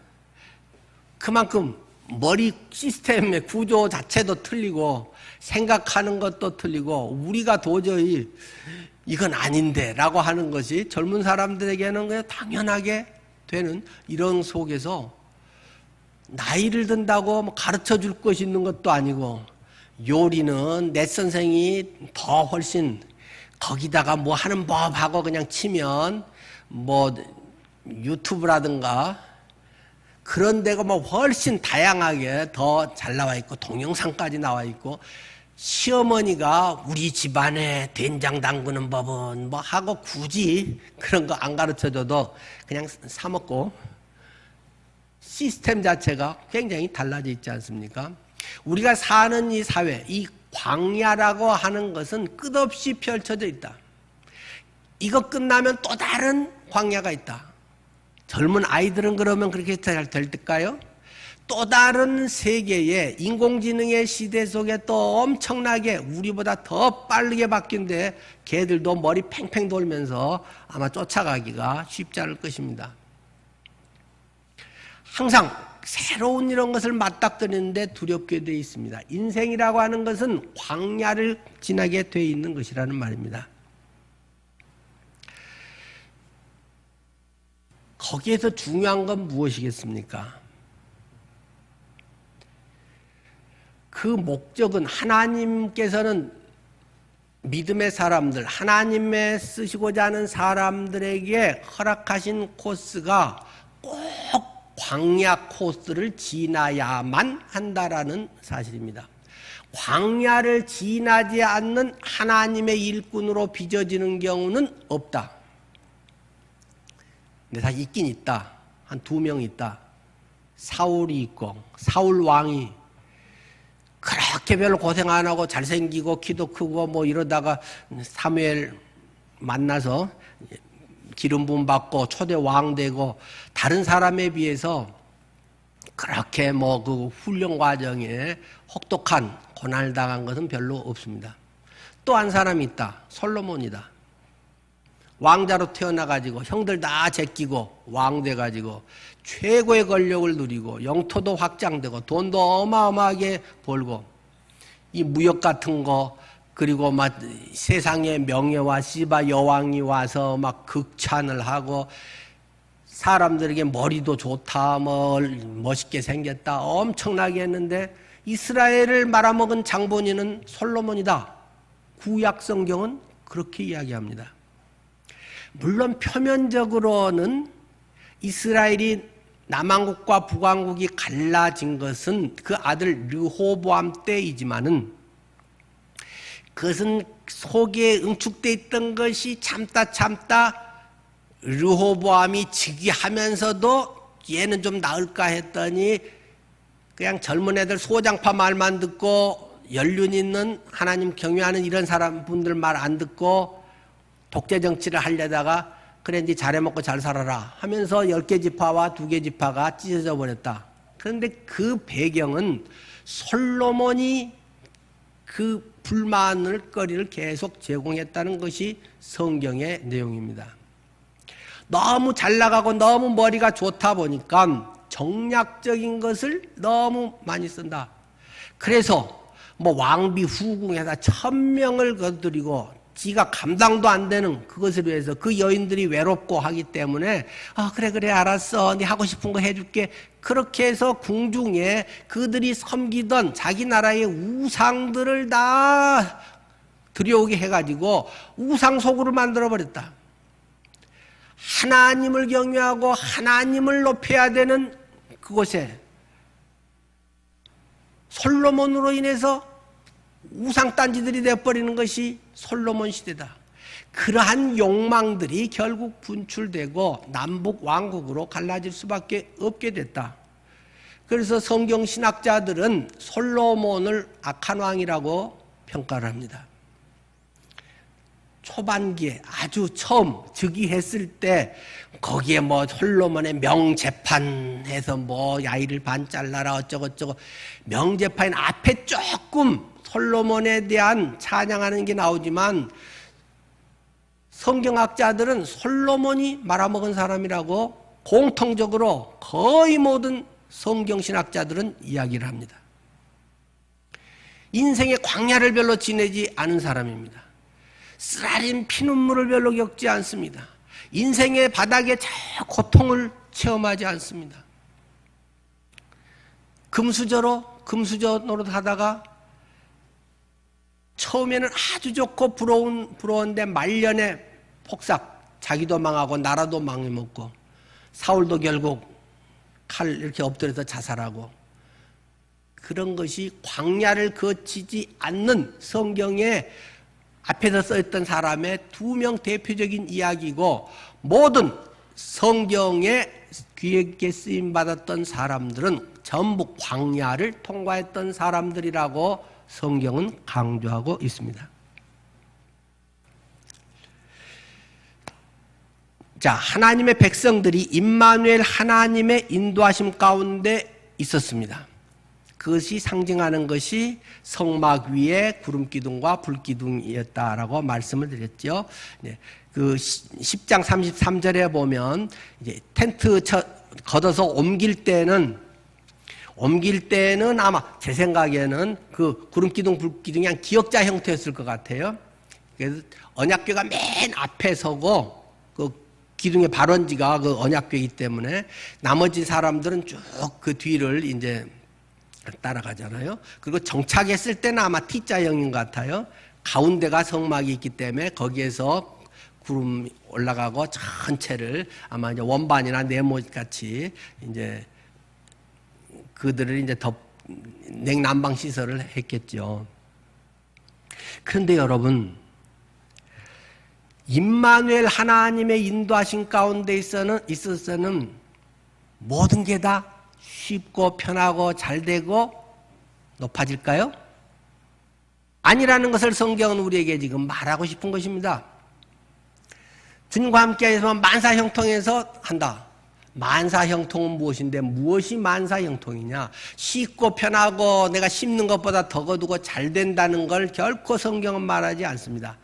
그만큼 머리 시스템의 구조 자체도 틀리고 생각하는 것도 틀리고 우리가 도저히 이건 아닌데 라고 하는 것이 젊은 사람들에게는 그냥 당연하게 되는 이런 속에서 나이를 든다고 뭐 가르쳐 줄 것이 있는 것도 아니고 요리는 내 선생이 더 훨씬 거기다가 뭐 하는 법하고 그냥 치면 뭐 유튜브라든가 그런 데가 뭐 훨씬 다양하게 더 잘 나와 있고 동영상까지 나와 있고 시어머니가 우리 집안에 된장 담그는 법은 뭐 하고 굳이 그런 거 안 가르쳐줘도 그냥 사 먹고 시스템 자체가 굉장히 달라져 있지 않습니까? 우리가 사는 이 사회, 이 광야라고 하는 것은 끝없이 펼쳐져 있다. 이거 끝나면 또 다른 광야가 있다. 젊은 아이들은 그러면 그렇게 잘 될까요? 또 다른 세계의 인공지능의 시대 속에 또 엄청나게 우리보다 더 빠르게 바뀐데 걔들도 머리 팽팽 돌면서 아마 쫓아가기가 쉽지 않을 것입니다. 항상 새로운 이런 것을 맞닥뜨리는데 두렵게 되어 있습니다. 인생이라고 하는 것은 광야를 지나게 되어 있는 것이라는 말입니다. 거기에서 중요한 건 무엇이겠습니까? 그 목적은 하나님께서는 믿음의 사람들, 하나님의 쓰시고자 하는 사람들에게 허락하신 코스가 꼭 광야 코스를 지나야만 한다라는 사실입니다. 광야를 지나지 않는 하나님의 일꾼으로 빚어지는 경우는 없다. 근데 사실 있긴 있다. 한 2명 있다. 사울이 있고, 사울 왕이 그렇게 별로 고생 안 하고 잘생기고 키도 크고 뭐 이러다가 사무엘 만나서 기름 부음 받고 초대 왕 되고, 다른 사람에 비해서 그렇게 뭐 그 훈련 과정에 혹독한 고난을 당한 것은 별로 없습니다. 또 한 사람이 있다. 솔로몬이다. 왕자로 태어나가지고 형들 다 제끼고 왕 돼가지고 최고의 권력을 누리고 영토도 확장되고 돈도 어마어마하게 벌고, 이 무역 같은 거, 그리고 막 세상의 명예와 시바 여왕이 와서 막 극찬을 하고, 사람들에게 머리도 좋다, 뭐 멋있게 생겼다, 엄청나게 했는데, 이스라엘을 말아먹은 장본인은 솔로몬이다. 구약 성경은 그렇게 이야기합니다. 물론 표면적으로는 이스라엘이 남왕국과 북왕국이 갈라진 것은 그 아들 르호보암 때이지만은, 그것은 속에 응축되어 있던 것이 참다 르호보암이 즉위하면서도 얘는 좀 나을까 했더니 그냥 젊은 애들 소장파 말만 듣고, 연륜 있는 하나님 경외하는 이런 사람 분들 말 안 듣고 독재 정치를 하려다가 그래 이제 잘해먹고 잘 살아라 하면서 10개 지파와 2개 지파가 찢어져 버렸다. 그런데 그 배경은 솔로몬이 그 불만을 거리를 계속 제공했다는 것이 성경의 내용입니다. 너무 잘 나가고 너무 머리가 좋다 보니까 정략적인 것을 너무 많이 쓴다. 그래서 뭐 왕비 후궁에다 1000명을 거두리고 지가 감당도 안 되는 그것을 위해서 그 여인들이 외롭고 하기 때문에 그래 알았어, 네 하고 싶은 거 해줄게, 그렇게 해서 궁중에 그들이 섬기던 자기 나라의 우상들을 다 들여오게 해가지고 우상속으로 만들어버렸다. 하나님을 경외하고 하나님을 높여야 되는 그곳에 솔로몬으로 인해서 우상단지들이 되어버리는 것이 솔로몬 시대다. 그러한 욕망들이 결국 분출되고 남북 왕국으로 갈라질 수밖에 없게 됐다. 그래서 성경 신학자들은 솔로몬을 악한 왕이라고 평가를 합니다. 초반기에 아주 처음 즉위했을 때 거기에 뭐 솔로몬의 명재판해서 뭐 야이를 반 잘라라 어쩌고저쩌고, 명재판 앞에 조금 솔로몬에 대한 찬양하는 게 나오지만 성경학자들은 솔로몬이 말아먹은 사람이라고 공통적으로 거의 모든 성경신학자들은 이야기를 합니다. 인생의 광야를 별로 지내지 않은 사람입니다. 쓰라린 피눈물을 별로 겪지 않습니다. 인생의 바닥에 저 고통을 체험하지 않습니다. 금수저 노릇 하다가 처음에는 아주 좋고 부러운데 말년에 폭삭, 자기도 망하고 나라도 망해먹고, 사울도 결국 칼 이렇게 엎드려서 자살하고, 그런 것이 광야를 거치지 않는 성경에 앞에서 써있던 사람의 2명 대표적인 이야기고, 모든 성경에 귀 있게 쓰임받았던 사람들은 전부 광야를 통과했던 사람들이라고 성경은 강조하고 있습니다. 자, 하나님의 백성들이 임마누엘 하나님의 인도하심 가운데 있었습니다. 그것이 상징하는 것이 성막 위에 구름기둥과 불기둥이었다라고 말씀을 드렸죠. 그 10장 33절에 보면 이제 텐트 걷어서 옮길 때는 옮길 때는 아마 제 생각에는 그 구름기둥, 불기둥이 한 기역자 형태였을 것 같아요. 그래서 언약궤가 맨 앞에 서고 그 기둥의 발원지가 그 언약궤이기 때문에 나머지 사람들은 쭉 그 뒤를 이제 따라가잖아요. 그리고 정착했을 때는 아마 T자형인 것 같아요. 가운데가 성막이 있기 때문에 거기에서 구름 올라가고 전체를 아마 이제 원반이나 네모 같이 이제 그들을 이제 냉난방 시설을 했겠죠. 그런데 여러분, 임마누엘 하나님의 인도하신 가운데 있어서는 모든 게 다 쉽고 편하고 잘 되고 높아질까요? 아니라는 것을 성경은 우리에게 지금 말하고 싶은 것입니다. 주님과 함께해서 만사형통해서 한다. 만사형통은 무엇인데 무엇이 만사형통이냐? 쉽고 편하고 내가 씹는 것보다 더 거두고 잘 된다는 걸 결코 성경은 말하지 않습니다.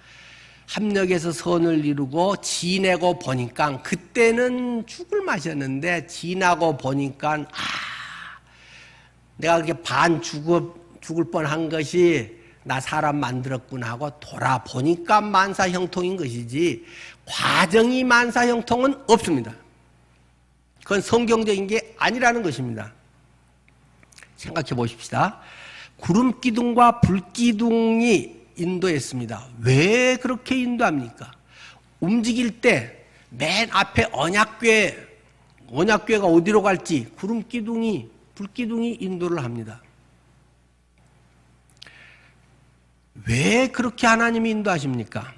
합력해서 선을 이루고 지내고 보니까 그때는 죽을 맛이었는데 지나고 보니까 내가 그렇게 죽을 뻔한 것이 나 사람 만들었구나 하고 돌아보니까 만사형통인 것이지 과정이 만사형통은 없습니다. 그건 성경적인 게 아니라는 것입니다. 생각해 보십시다. 구름기둥과 불기둥이 인도했습니다. 왜 그렇게 인도합니까? 움직일 때 맨 앞에 언약궤가 어디로 갈지 구름기둥이, 불기둥이 인도를 합니다. 왜 그렇게 하나님이 인도하십니까?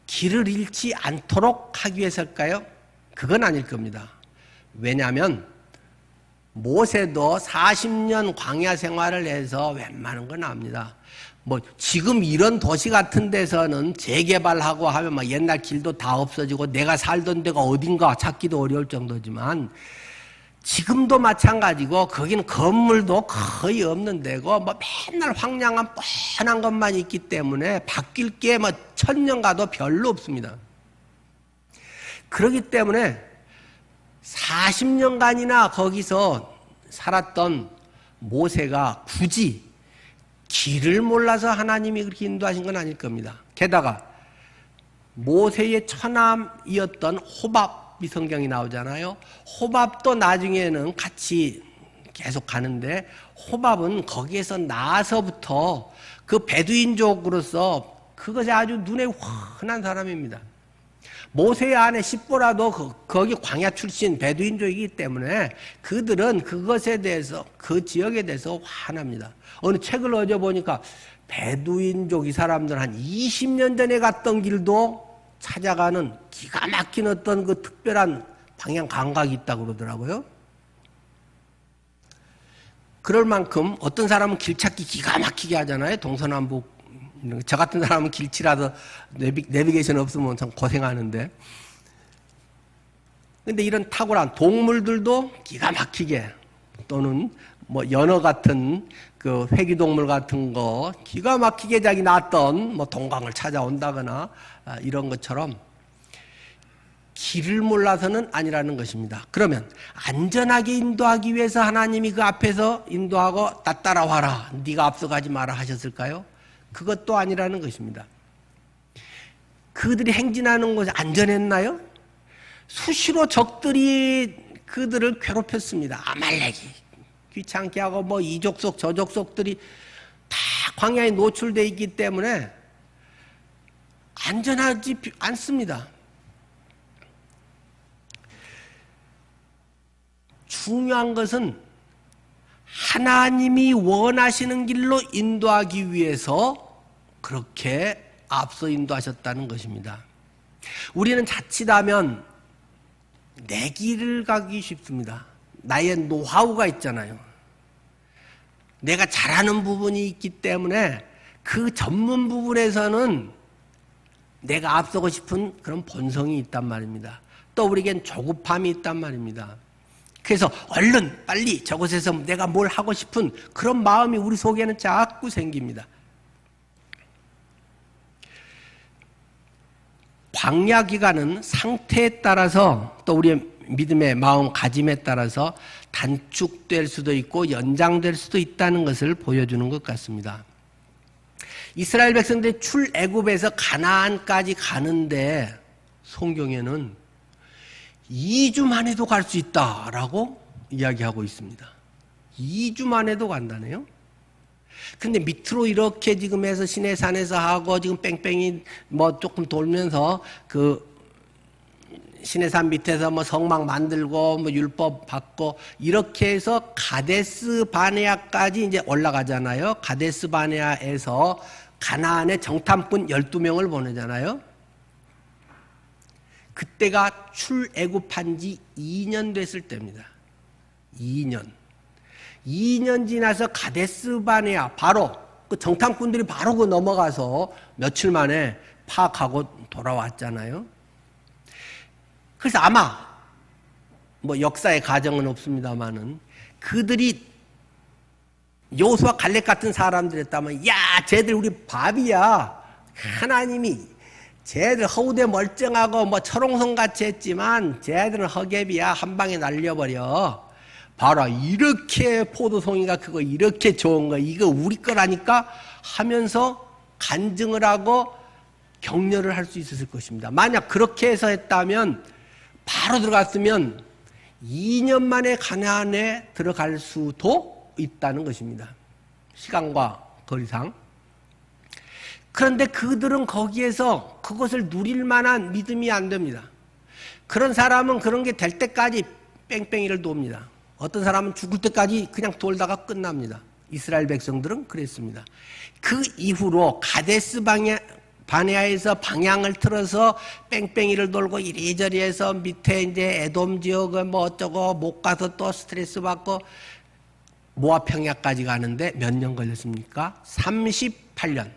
길을 잃지 않도록 하기 위해서일까요? 그건 아닐 겁니다. 왜냐하면 모세도 40년 광야 생활을 해서 웬만한 건 압니다. 지금 이런 도시 같은 데서는 재개발하고 하면 막 옛날 길도 다 없어지고 내가 살던 데가 어딘가 찾기도 어려울 정도지만 지금도 마찬가지고 거기는 건물도 거의 없는 데고 맨날 황량한 뻔한 것만 있기 때문에 바뀔 게 1000년 가도 별로 없습니다. 그렇기 때문에 40년간이나 거기서 살았던 모세가 굳이 길을 몰라서 하나님이 그렇게 인도하신 건 아닐 겁니다. 게다가 모세의 처남이었던 호밥이 성경이 나오잖아요. 호밥도 나중에는 같이 계속 가는데 호밥은 거기에서 나서부터 그 베두인족으로서 그것이 아주 눈에 환한 사람입니다. 모세의 아내 십보라도 거기 광야 출신 베두인족이기 때문에 그들은 그것에 대해서 그 지역에 대해서 환합니다. 어느 책을 어제 보니까 베두인족 이 사람들 한 20년 전에 갔던 길도 찾아가는 기가 막힌 어떤 그 특별한 방향 감각이 있다고 그러더라고요. 그럴 만큼 어떤 사람은 길 찾기 기가 막히게 하잖아요. 동서남북. 저 같은 사람은 길치라도 내비게이션 없으면 참 고생하는데. 근데 이런 탁월한 동물들도 기가 막히게 또는 연어 같은 그 회귀동물 같은 거 기가 막히게 자기 낳았던 동강을 찾아온다거나 이런 것처럼 길을 몰라서는 아니라는 것입니다. 그러면 안전하게 인도하기 위해서 하나님이 그 앞에서 인도하고 나 따라와라, 네가 앞서가지 마라 하셨을까요? 그것도 아니라는 것입니다. 그들이 행진하는 곳이 안전했나요? 수시로 적들이 그들을 괴롭혔습니다. 아말렉이 귀찮게 하고 이 족속 저 족속들이 다 광야에 노출되어 있기 때문에 안전하지 않습니다. 중요한 것은 하나님이 원하시는 길로 인도하기 위해서 그렇게 앞서 인도하셨다는 것입니다. 우리는 자칫하면 내 길을 가기 쉽습니다. 나의 노하우가 있잖아요. 내가 잘하는 부분이 있기 때문에 그 전문 부분에서는 내가 앞서고 싶은 그런 본성이 있단 말입니다. 또 우리에겐 조급함이 있단 말입니다. 그래서 얼른 빨리 저곳에서 내가 뭘 하고 싶은 그런 마음이 우리 속에는 자꾸 생깁니다. 광야 기간은 상태에 따라서 또 우리의 믿음의 마음가짐에 따라서 단축될 수도 있고 연장될 수도 있다는 것을 보여주는 것 같습니다. 이스라엘 백성들이 출애굽에서 가나안까지 가는데 성경에는 2주 만에도 갈 수 있다라고 이야기하고 있습니다. 2주 만에도 간다네요. 근데 밑으로 이렇게 지금 해서 시내산에서 하고 지금 뺑뺑이 뭐 조금 돌면서 그 시내산 밑에서 뭐 성막 만들고 뭐 율법 받고 이렇게 해서 가데스 바네아까지 이제 올라가잖아요. 가데스 바네아에서 가나안에 정탐꾼 12명을 보내잖아요. 그때가 출애굽한 지 2년 됐을 때입니다. 2년 지나서 가데스 바네아 바로 그 정탐꾼들이 바로 그 넘어가서 며칠 만에 파악하고 돌아왔잖아요. 그래서 아마 뭐 역사의 가정은 없습니다만은 그들이 여호수아 갈렙 같은 사람들이었다면 야 쟤들 우리 밥이야. 하나님이 쟤들 허우대 멀쩡하고 뭐 철옹성같이 했지만 쟤들은 허갭이야. 한 방에 날려버려. 봐라 이렇게 포도송이가 그거 이렇게 좋은 거 이거 우리 거라니까 하면서 간증을 하고 격려를 할 수 있었을 것입니다. 만약 그렇게 해서 했다면 바로 들어갔으면 2년 만에 가나안에 들어갈 수도 있다는 것입니다. 시간과 거리상. 그런데 그들은 거기에서 그것을 누릴 만한 믿음이 안 됩니다. 그런 사람은 그런 게 될 때까지 뺑뺑이를 돕니다. 어떤 사람은 죽을 때까지 그냥 돌다가 끝납니다. 이스라엘 백성들은 그랬습니다. 그 이후로 가데스 바네아에서 방향을 틀어서 뺑뺑이를 돌고 이리저리 해서 밑에 이제 에돔 지역을 뭐 어쩌고 못 가서 또 스트레스 받고 모압 평야까지 가는데 몇 년 걸렸습니까? 38년.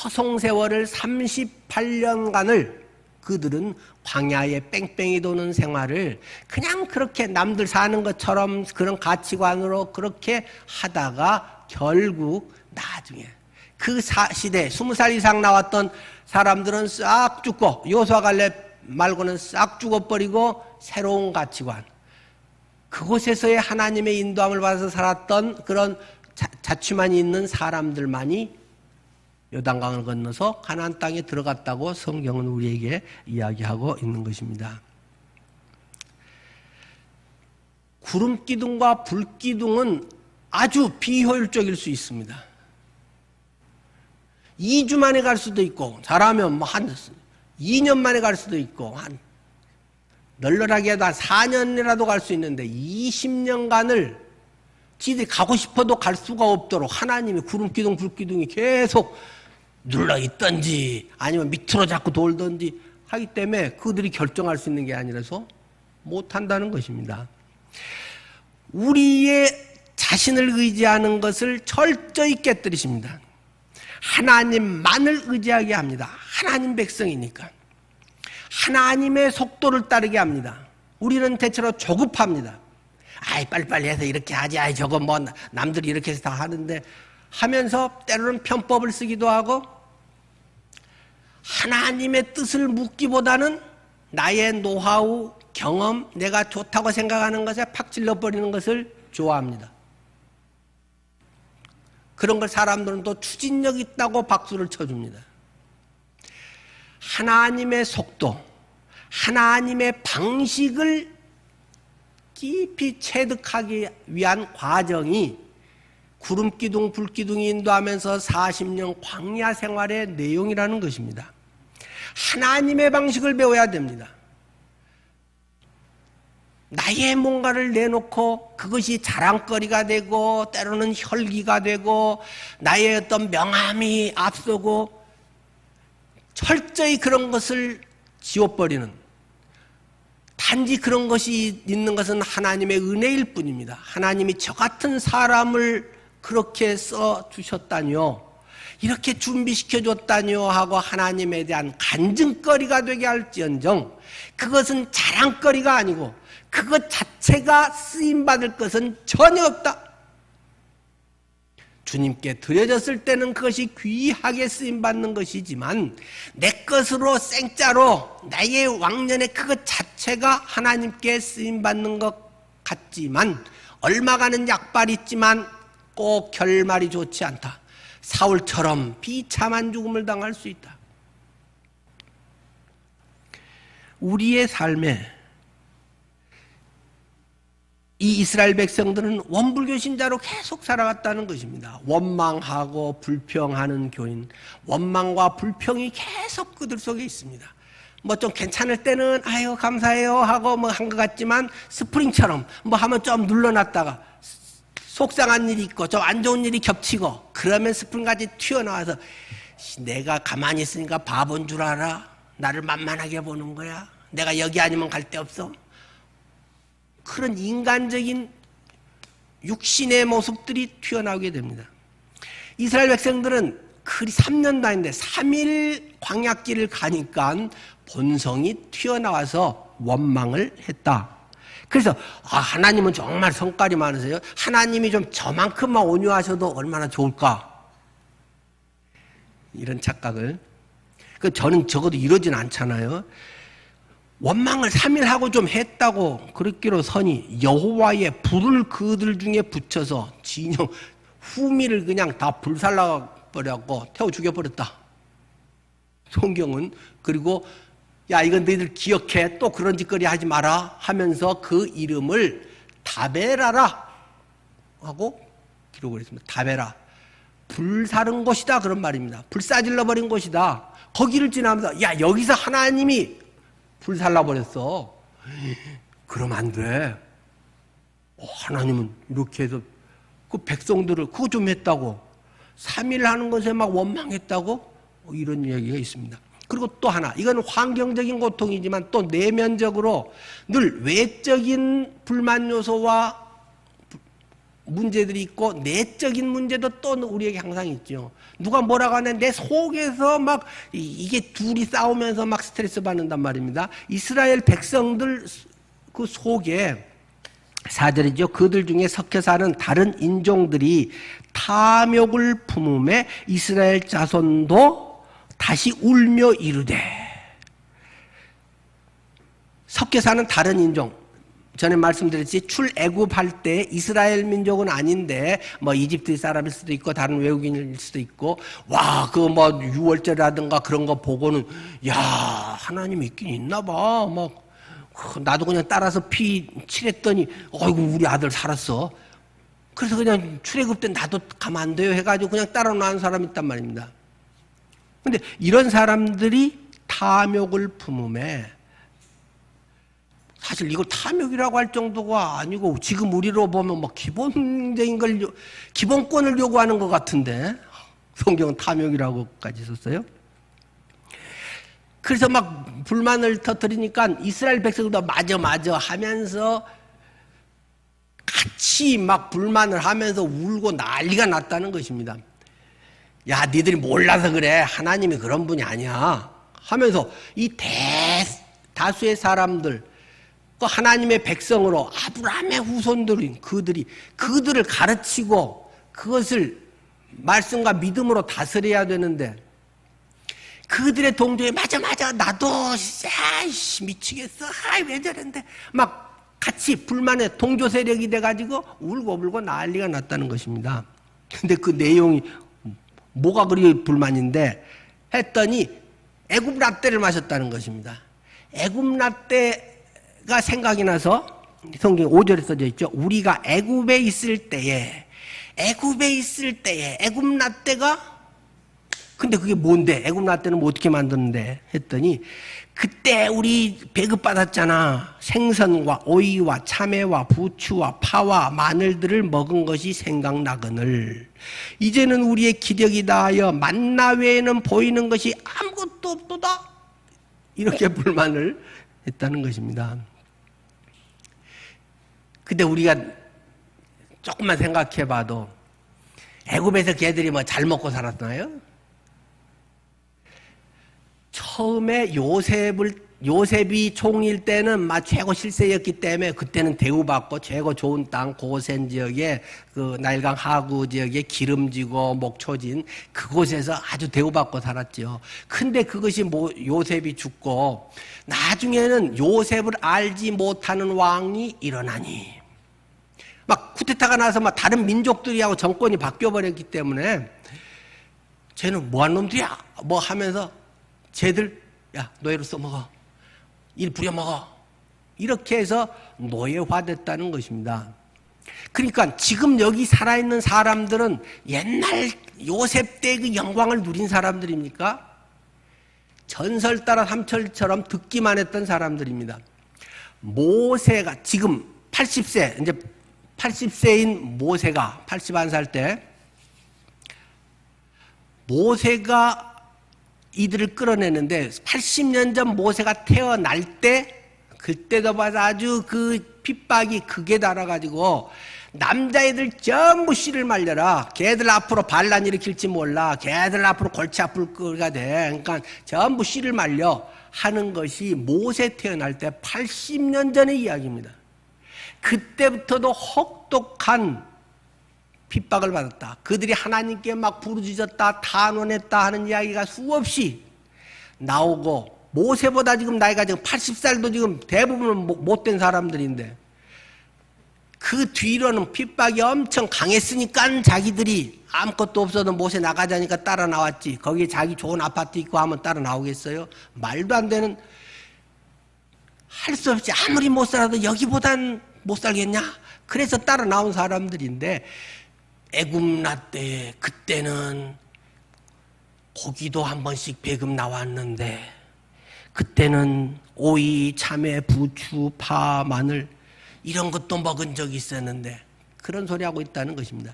허송세월을 38년간을 그들은 광야에 뺑뺑이 도는 생활을 그냥 그렇게 남들 사는 것처럼 그런 가치관으로 그렇게 하다가 결국 나중에 그 시대 20살 이상 나왔던 사람들은 싹 죽고 여호수아 갈렙 말고는 싹 죽어버리고 새로운 가치관 그곳에서의 하나님의 인도함을 받아서 살았던 그런 자취만이 있는 사람들만이 요단강을 건너서 가나안 땅에 들어갔다고 성경은 우리에게 이야기하고 있는 것입니다. 구름기둥과 불기둥은 아주 비효율적일 수 있습니다. 2주 만에 갈 수도 있고 잘하면 뭐 한 2년 만에 갈 수도 있고 한 널널하게 해도 한 4년이라도 갈 수 있는데 20년간을 지들이 가고 싶어도 갈 수가 없도록 하나님이 구름기둥 불기둥이 계속 눌러있던지 아니면 밑으로 자꾸 돌던지 하기 때문에 그들이 결정할 수 있는 게 아니라서 못한다는 것입니다. 우리의 자신을 의지하는 것을 철저히 깨뜨리십니다. 하나님만을 의지하게 합니다. 하나님 백성이니까. 하나님의 속도를 따르게 합니다. 우리는 대체로 조급합니다. 아이 빨리빨리 해서 이렇게 하지. 아이 저거 뭐 남들이 이렇게 해서 다 하는데 하면서 때로는 편법을 쓰기도 하고 하나님의 뜻을 묻기보다는 나의 노하우, 경험, 내가 좋다고 생각하는 것에 팍 찔러버리는 것을 좋아합니다. 그런 걸 사람들은 또 추진력 있다고 박수를 쳐줍니다. 하나님의 속도, 하나님의 방식을 깊이 체득하기 위한 과정이 구름기둥, 불기둥이 인도하면서 40년 광야 생활의 내용이라는 것입니다. 하나님의 방식을 배워야 됩니다. 나의 뭔가를 내놓고 그것이 자랑거리가 되고 때로는 혈기가 되고 나의 어떤 명함이 앞서고 철저히 그런 것을 지워버리는 단지 그런 것이 있는 것은 하나님의 은혜일 뿐입니다. 하나님이 저 같은 사람을 그렇게 써주셨다니요. 이렇게 준비시켜줬다니요 하고 하나님에 대한 간증거리가 되게 할지언정 그것은 자랑거리가 아니고 그것 자체가 쓰임받을 것은 전혀 없다. 주님께 드려졌을 때는 그것이 귀하게 쓰임받는 것이지만 내 것으로 생짜로 나의 왕년의 그것 자체가 하나님께 쓰임받는 것 같지만 얼마간은 약발이 있지만 꼭 결말이 좋지 않다. 사울처럼 비참한 죽음을 당할 수 있다. 우리의 삶에 이 이스라엘 백성들은 원불교 신자로 계속 살아갔다는 것입니다. 원망하고 불평하는 교인, 원망과 불평이 계속 그들 속에 있습니다. 뭐 좀 괜찮을 때는 아유 감사해요 하고 뭐 한 것 같지만 스프링처럼 뭐 하면 좀 눌러놨다가 속상한 일이 있고 좀 안 좋은 일이 겹치고 그러면 스프링까지 튀어나와서 내가 가만히 있으니까 바본 줄 알아? 나를 만만하게 보는 거야? 내가 여기 아니면 갈 데 없어? 그런 인간적인 육신의 모습들이 튀어나오게 됩니다. 이스라엘 백성들은 그리 3년 다닌데 3일 광야길을 가니까 본성이 튀어나와서 원망을 했다. 그래서 하나님은 정말 성깔이 많으세요. 하나님이 좀 저만큼만 온유하셔도 얼마나 좋을까. 이런 착각을. 저는 적어도 이러진 않잖아요. 원망을 3일 하고 좀 했다고 그랬기로 서니 여호와의 불을 그들 중에 붙여서 진영 후미를 그냥 다 불살라 버려갖고 태워 죽여버렸다. 성경은. 그리고 야 이건 너희들 기억해, 또 그런 짓거리 하지 마라 하면서 그 이름을 다베라라 하고 기록을 했습니다. 다베라, 불사른 곳이다 그런 말입니다. 불사질러 버린 곳이다. 거기를 지나면서 야 여기서 하나님이 불살라버렸어. 그러면 안 돼. 하나님은 이렇게 해서 그 백성들을 그거 좀 했다고 3일 하는 것에 막 원망했다고 이런 얘기가 있습니다. 그리고 또 하나, 이건 환경적인 고통이지만 또 내면적으로 늘 외적인 불만 요소와 문제들이 있고 내적인 문제도 또 우리에게 항상 있죠. 누가 뭐라고 하냐, 내 속에서 막 이게 둘이 싸우면서 막 스트레스 받는단 말입니다. 이스라엘 백성들 그 속에 4절이죠. 그들 중에 섞여 사는 다른 인종들이 탐욕을 품음에 이스라엘 자손도 다시 울며 이르되. 섞여 사는 다른 인종, 전에 말씀드렸지 출애굽할 때 이스라엘 민족은 아닌데 뭐 이집트 사람일 수도 있고 다른 외국인일 수도 있고 와 그 뭐 유월절이라든가 그런 거 보고는 야 하나님이 있긴 있나 봐 막 나도 그냥 따라서 피 칠했더니 어이구 우리 아들 살았어. 그래서 그냥 출애굽 때 나도 가면 안 돼요 해가지고 그냥 따라 나온 사람이 있단 말입니다. 근데 이런 사람들이 탐욕을 품음에 사실 이걸 탐욕이라고 할 정도가 아니고 지금 우리로 보면 뭐 기본적인 걸 기본권을 요구하는 것 같은데 성경은 탐욕이라고까지 썼어요. 그래서 막 불만을 터뜨리니까 이스라엘 백성도 맞아 하면서 같이 막 불만을 하면서 울고 난리가 났다는 것입니다. 야 니들이 몰라서 그래, 하나님이 그런 분이 아니야 하면서 이 대다수의 사람들 그 하나님의 백성으로 아브라함의 후손들인 그들을 가르치고 그것을 말씀과 믿음으로 다스려야 되는데 그들의 동조에 맞아 나도 미치겠어 왜 저런데 막 같이 불만의 동조 세력이 돼가지고 울고 난리가 났다는 것입니다. 근데 그 내용이 뭐가 그리 불만인데 했더니 애굽 라떼를 마셨다는 것입니다. 애굽 라떼가 생각이 나서 성경 5절에 써져 있죠. 우리가 애굽에 있을 때에 애굽 라떼가 근데 그게 뭔데? 애굽 라떼는 뭐 어떻게 만드는데? 했더니 그때 우리 배급받았잖아. 생선과 오이와 참외와 부추와 파와 마늘들을 먹은 것이 생각나거늘 이제는 우리의 기력이 다하여 만나 외에는 보이는 것이 아무것도 없도다. 이렇게 불만을 했다는 것입니다. 근데 우리가 조금만 생각해봐도 애굽에서 걔들이 뭐 잘 먹고 살았나요? 처음에 요셉이 총일 때는 막 최고 실세였기 때문에 그때는 대우받고 최고 좋은 땅 고센 지역에 그 나일강 하구 지역에 기름지고 목초진 그곳에서 아주 대우받고 살았죠. 근데 그것이 요셉이 죽고 나중에는 요셉을 알지 못하는 왕이 일어나니 막 쿠데타가 나서 막 다른 민족들이하고 정권이 바뀌어버렸기 때문에 쟤는 뭐한 놈들이야? 뭐 하면서 쟤들 야 노예로 써먹어. 일 부려먹어. 이렇게 해서 노예화됐다는 것입니다. 그러니까 지금 여기 살아있는 사람들은 옛날 요셉 때 그 영광을 누린 사람들입니까? 전설 따라 삼철처럼 듣기만 했던 사람들입니다. 모세가 지금 80세, 이제 80세인 모세가 81살 때 모세가 이들을 끌어내는데 80년 전 모세가 태어날 때 그때도 봐서 아주 그 핍박이 극에 달아가지고 남자애들 전부 씨를 말려라. 걔들 앞으로 반란 일으킬지 몰라. 걔들 앞으로 골치 아플 거가 돼. 그러니까 전부 씨를 말려 하는 것이 모세 태어날 때 80년 전의 이야기입니다. 그때부터도 혹독한 핍박을 받았다. 그들이 하나님께 막 부르짖었다, 탄원했다 하는 이야기가 수없이 나오고 모세보다 지금 나이가 지금 80살도 지금 대부분은 못된 사람들인데 그 뒤로는 핍박이 엄청 강했으니까 자기들이 아무것도 없어도 모세 나가자니까 따라 나왔지. 거기에 자기 좋은 아파트 있고 하면 따라 나오겠어요? 말도 안 되는, 할 수 없이 아무리 못 살아도 여기보단 못 살겠냐? 그래서 따라 나온 사람들인데 애굽나 때 그때는 고기도 한 번씩 배급 나왔는데 그때는 오이, 참외, 부추, 파, 마늘 이런 것도 먹은 적이 있었는데 그런 소리 하고 있다는 것입니다.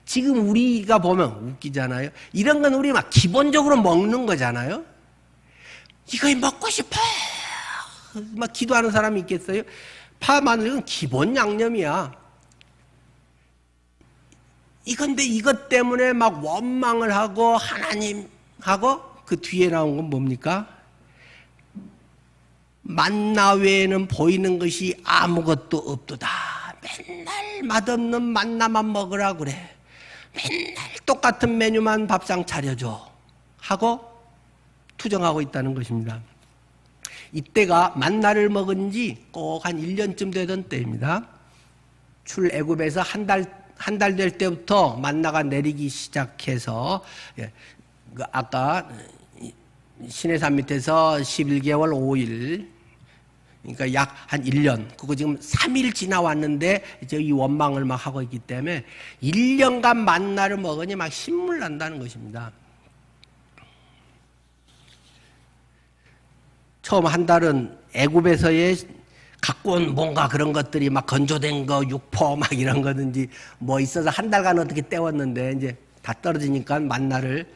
지금 우리가 보면 웃기잖아요. 이런 건 우리 막 기본적으로 먹는 거잖아요. 이거 먹고 싶어 막 기도하는 사람이 있겠어요? 파, 마늘 이건 기본 양념이야. 이건데 이것 때문에 막 원망을 하고 하나님하고 그 뒤에 나온 건 뭡니까? 만나 외에는 보이는 것이 아무것도 없도다. 맨날 맛없는 만나만 먹으라 그래. 맨날 똑같은 메뉴만 밥상 차려줘 하고 투정하고 있다는 것입니다. 이때가 만나를 먹은 지 꼭 한 1년쯤 되던 때입니다. 출애굽에서 한 달 될 때부터 만나가 내리기 시작해서 아까 시내산 밑에서 11개월 5일 그러니까 약 한 1년 그거 지금 3일 지나왔는데 이제 이 원망을 막 하고 있기 때문에 1년간 만나를 먹으니 막 신물 난다는 것입니다. 처음 한 달은 애굽에서의 갖고 온 뭔가 그런 것들이 막 건조된 거, 육포 막 이런 거든지 뭐 있어서 한 달간 어떻게 때웠는데 이제 다 떨어지니까 만나를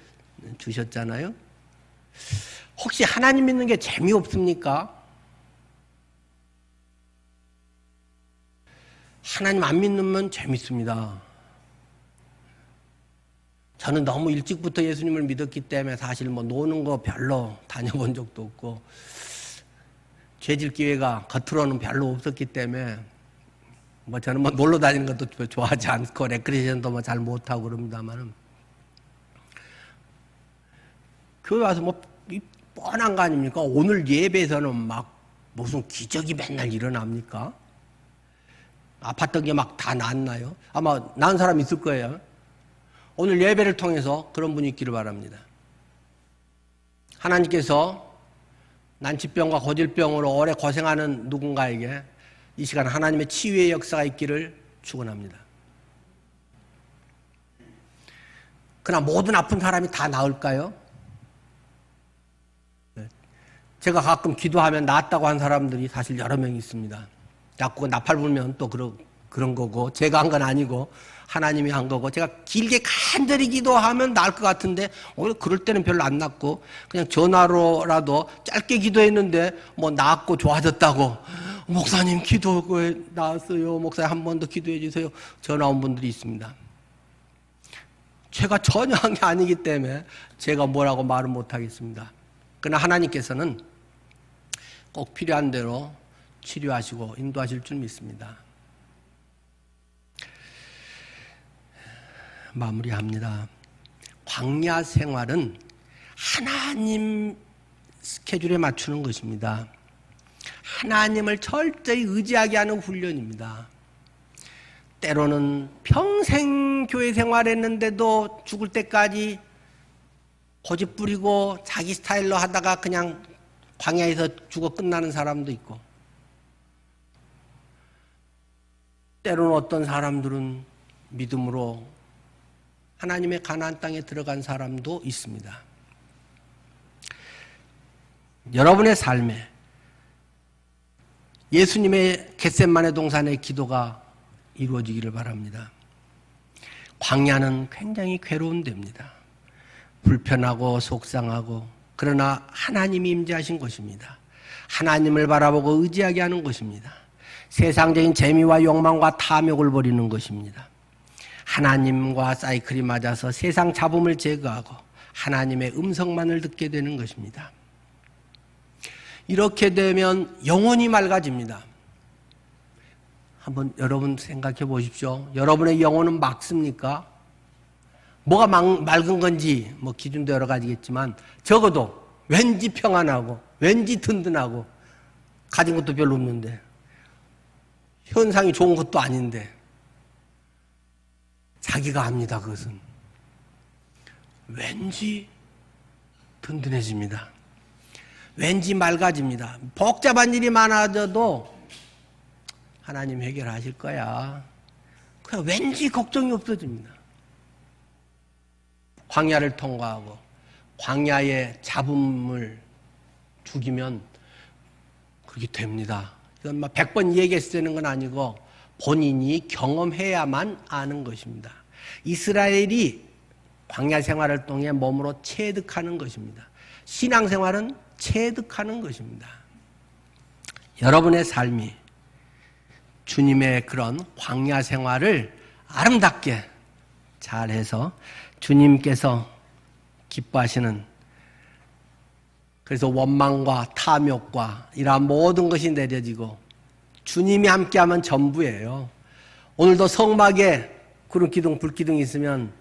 주셨잖아요. 혹시 하나님 믿는 게 재미없습니까? 하나님 안 믿으면 재밌습니다. 저는 너무 일찍부터 예수님을 믿었기 때문에 사실 뭐 노는 거 별로 다녀본 적도 없고 죄질 기회가 겉으로는 별로 없었기 때문에 뭐 저는 뭐 놀러 다니는 것도 좋아하지 않고 레크레이션도 뭐 잘 못하고 그럽니다만은 교회 와서 뭐 뻔한 거 아닙니까? 오늘 예배에서는 막 무슨 기적이 맨날 일어납니까? 아팠던 게 막 다 낫나요? 아마 나은 사람 있을 거예요. 오늘 예배를 통해서 그런 분이 있기를 바랍니다. 하나님께서 난치병과 고질병으로 오래 고생하는 누군가에게 이 시간 하나님의 치유의 역사가 있기를 축원합니다. 그러나 모든 아픈 사람이 다 나을까요? 제가 가끔 기도하면 낫다고 한 사람들이 사실 여러 명 있습니다. 자꾸 나팔 불면 또 그런 거고 제가 한 건 아니고 하나님이 한 거고 제가 길게 간절히 기도하면 나을 것 같은데 오히려 그럴 때는 별로 안 낫고 그냥 전화로라도 짧게 기도했는데 뭐 낫고 좋아졌다고 목사님 기도에 나았어요. 목사님 한 번 더 기도해 주세요. 전화 온 분들이 있습니다. 제가 전혀 한 게 아니기 때문에 제가 뭐라고 말은 못하겠습니다. 그러나 하나님께서는 꼭 필요한 대로 치료하시고 인도하실 줄 믿습니다. 마무리합니다. 광야 생활은 하나님 스케줄에 맞추는 것입니다. 하나님을 철저히 의지하게 하는 훈련입니다. 때로는 평생 교회 생활했는데도 죽을 때까지 고집 부리고 자기 스타일로 하다가 그냥 광야에서 죽어 끝나는 사람도 있고, 때로는 어떤 사람들은 믿음으로 하나님의 가나안 땅에 들어간 사람도 있습니다. 여러분의 삶에 예수님의 겟세마네 동산의 기도가 이루어지기를 바랍니다. 광야는 굉장히 괴로운 데입니다. 불편하고 속상하고, 그러나 하나님이 임재하신 곳입니다. 하나님을 바라보고 의지하게 하는 곳입니다. 세상적인 재미와 욕망과 탐욕을 버리는 것입니다. 하나님과 사이클이 맞아서 세상 잡음을 제거하고 하나님의 음성만을 듣게 되는 것입니다. 이렇게 되면 영혼이 맑아집니다. 한번 여러분 생각해 보십시오. 여러분의 영혼은 맑습니까? 뭐가 맑은 건지 뭐 기준도 여러 가지겠지만 적어도 왠지 평안하고 왠지 든든하고, 가진 것도 별로 없는데 현상이 좋은 것도 아닌데 자기가 압니다. 그것은 왠지 든든해집니다. 왠지 맑아집니다. 복잡한 일이 많아져도 하나님 해결하실 거야. 그냥 왠지 걱정이 없어집니다. 광야를 통과하고 광야의 잡음을 죽이면 그렇게 됩니다. 이건 막 100번 얘기해서 되는 건 아니고 본인이 경험해야만 아는 것입니다. 이스라엘이 광야 생활을 통해 몸으로 체득하는 것입니다. 신앙생활은 체득하는 것입니다. 여러분의 삶이 주님의 그런 광야 생활을 아름답게 잘해서 주님께서 기뻐하시는, 그래서 원망과 탐욕과 이러한 모든 것이 내려지고 주님이 함께하면 전부예요. 오늘도 성막에 구름 기둥, 불 기둥이 있으면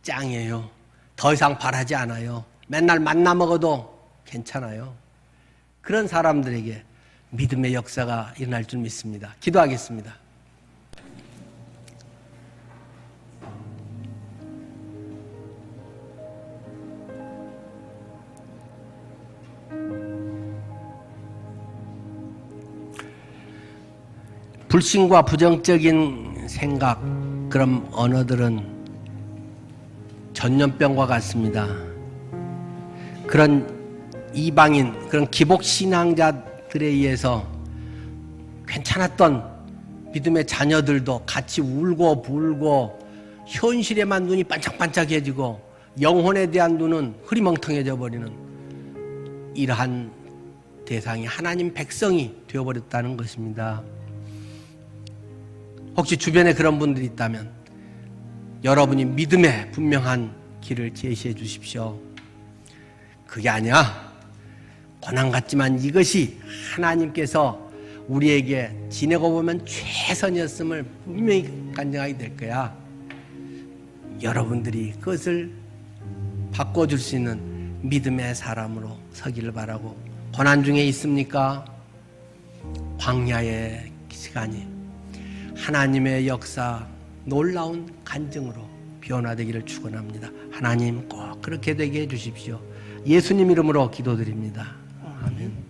짱이에요. 더 이상 바라지 않아요. 맨날 만나 먹어도 괜찮아요. 그런 사람들에게 믿음의 역사가 일어날 줄 믿습니다. 기도하겠습니다. 불신과 부정적인 생각, 그런 언어들은 전염병과 같습니다. 그런 이방인, 그런 기복신앙자들에 의해서 괜찮았던 믿음의 자녀들도 같이 울고 불고 현실에만 눈이 반짝반짝해지고 영혼에 대한 눈은 흐리멍텅해져 버리는 이러한 대상이 하나님 백성이 되어버렸다는 것입니다. 혹시 주변에 그런 분들이 있다면 여러분이 믿음의 분명한 길을 제시해 주십시오. 그게 아니야. 고난 같지만 이것이 하나님께서 우리에게 지내고 보면 최선이었음을 분명히 간증하게 될 거야. 여러분들이 그것을 바꿔줄 수 있는 믿음의 사람으로 서기를 바라고, 고난 중에 있습니까? 광야의 시간이 하나님의 역사, 놀라운 간증으로 변화되기를 축원합니다. 하나님 꼭 그렇게 되게 해주십시오. 예수님 이름으로 기도드립니다. 아멘.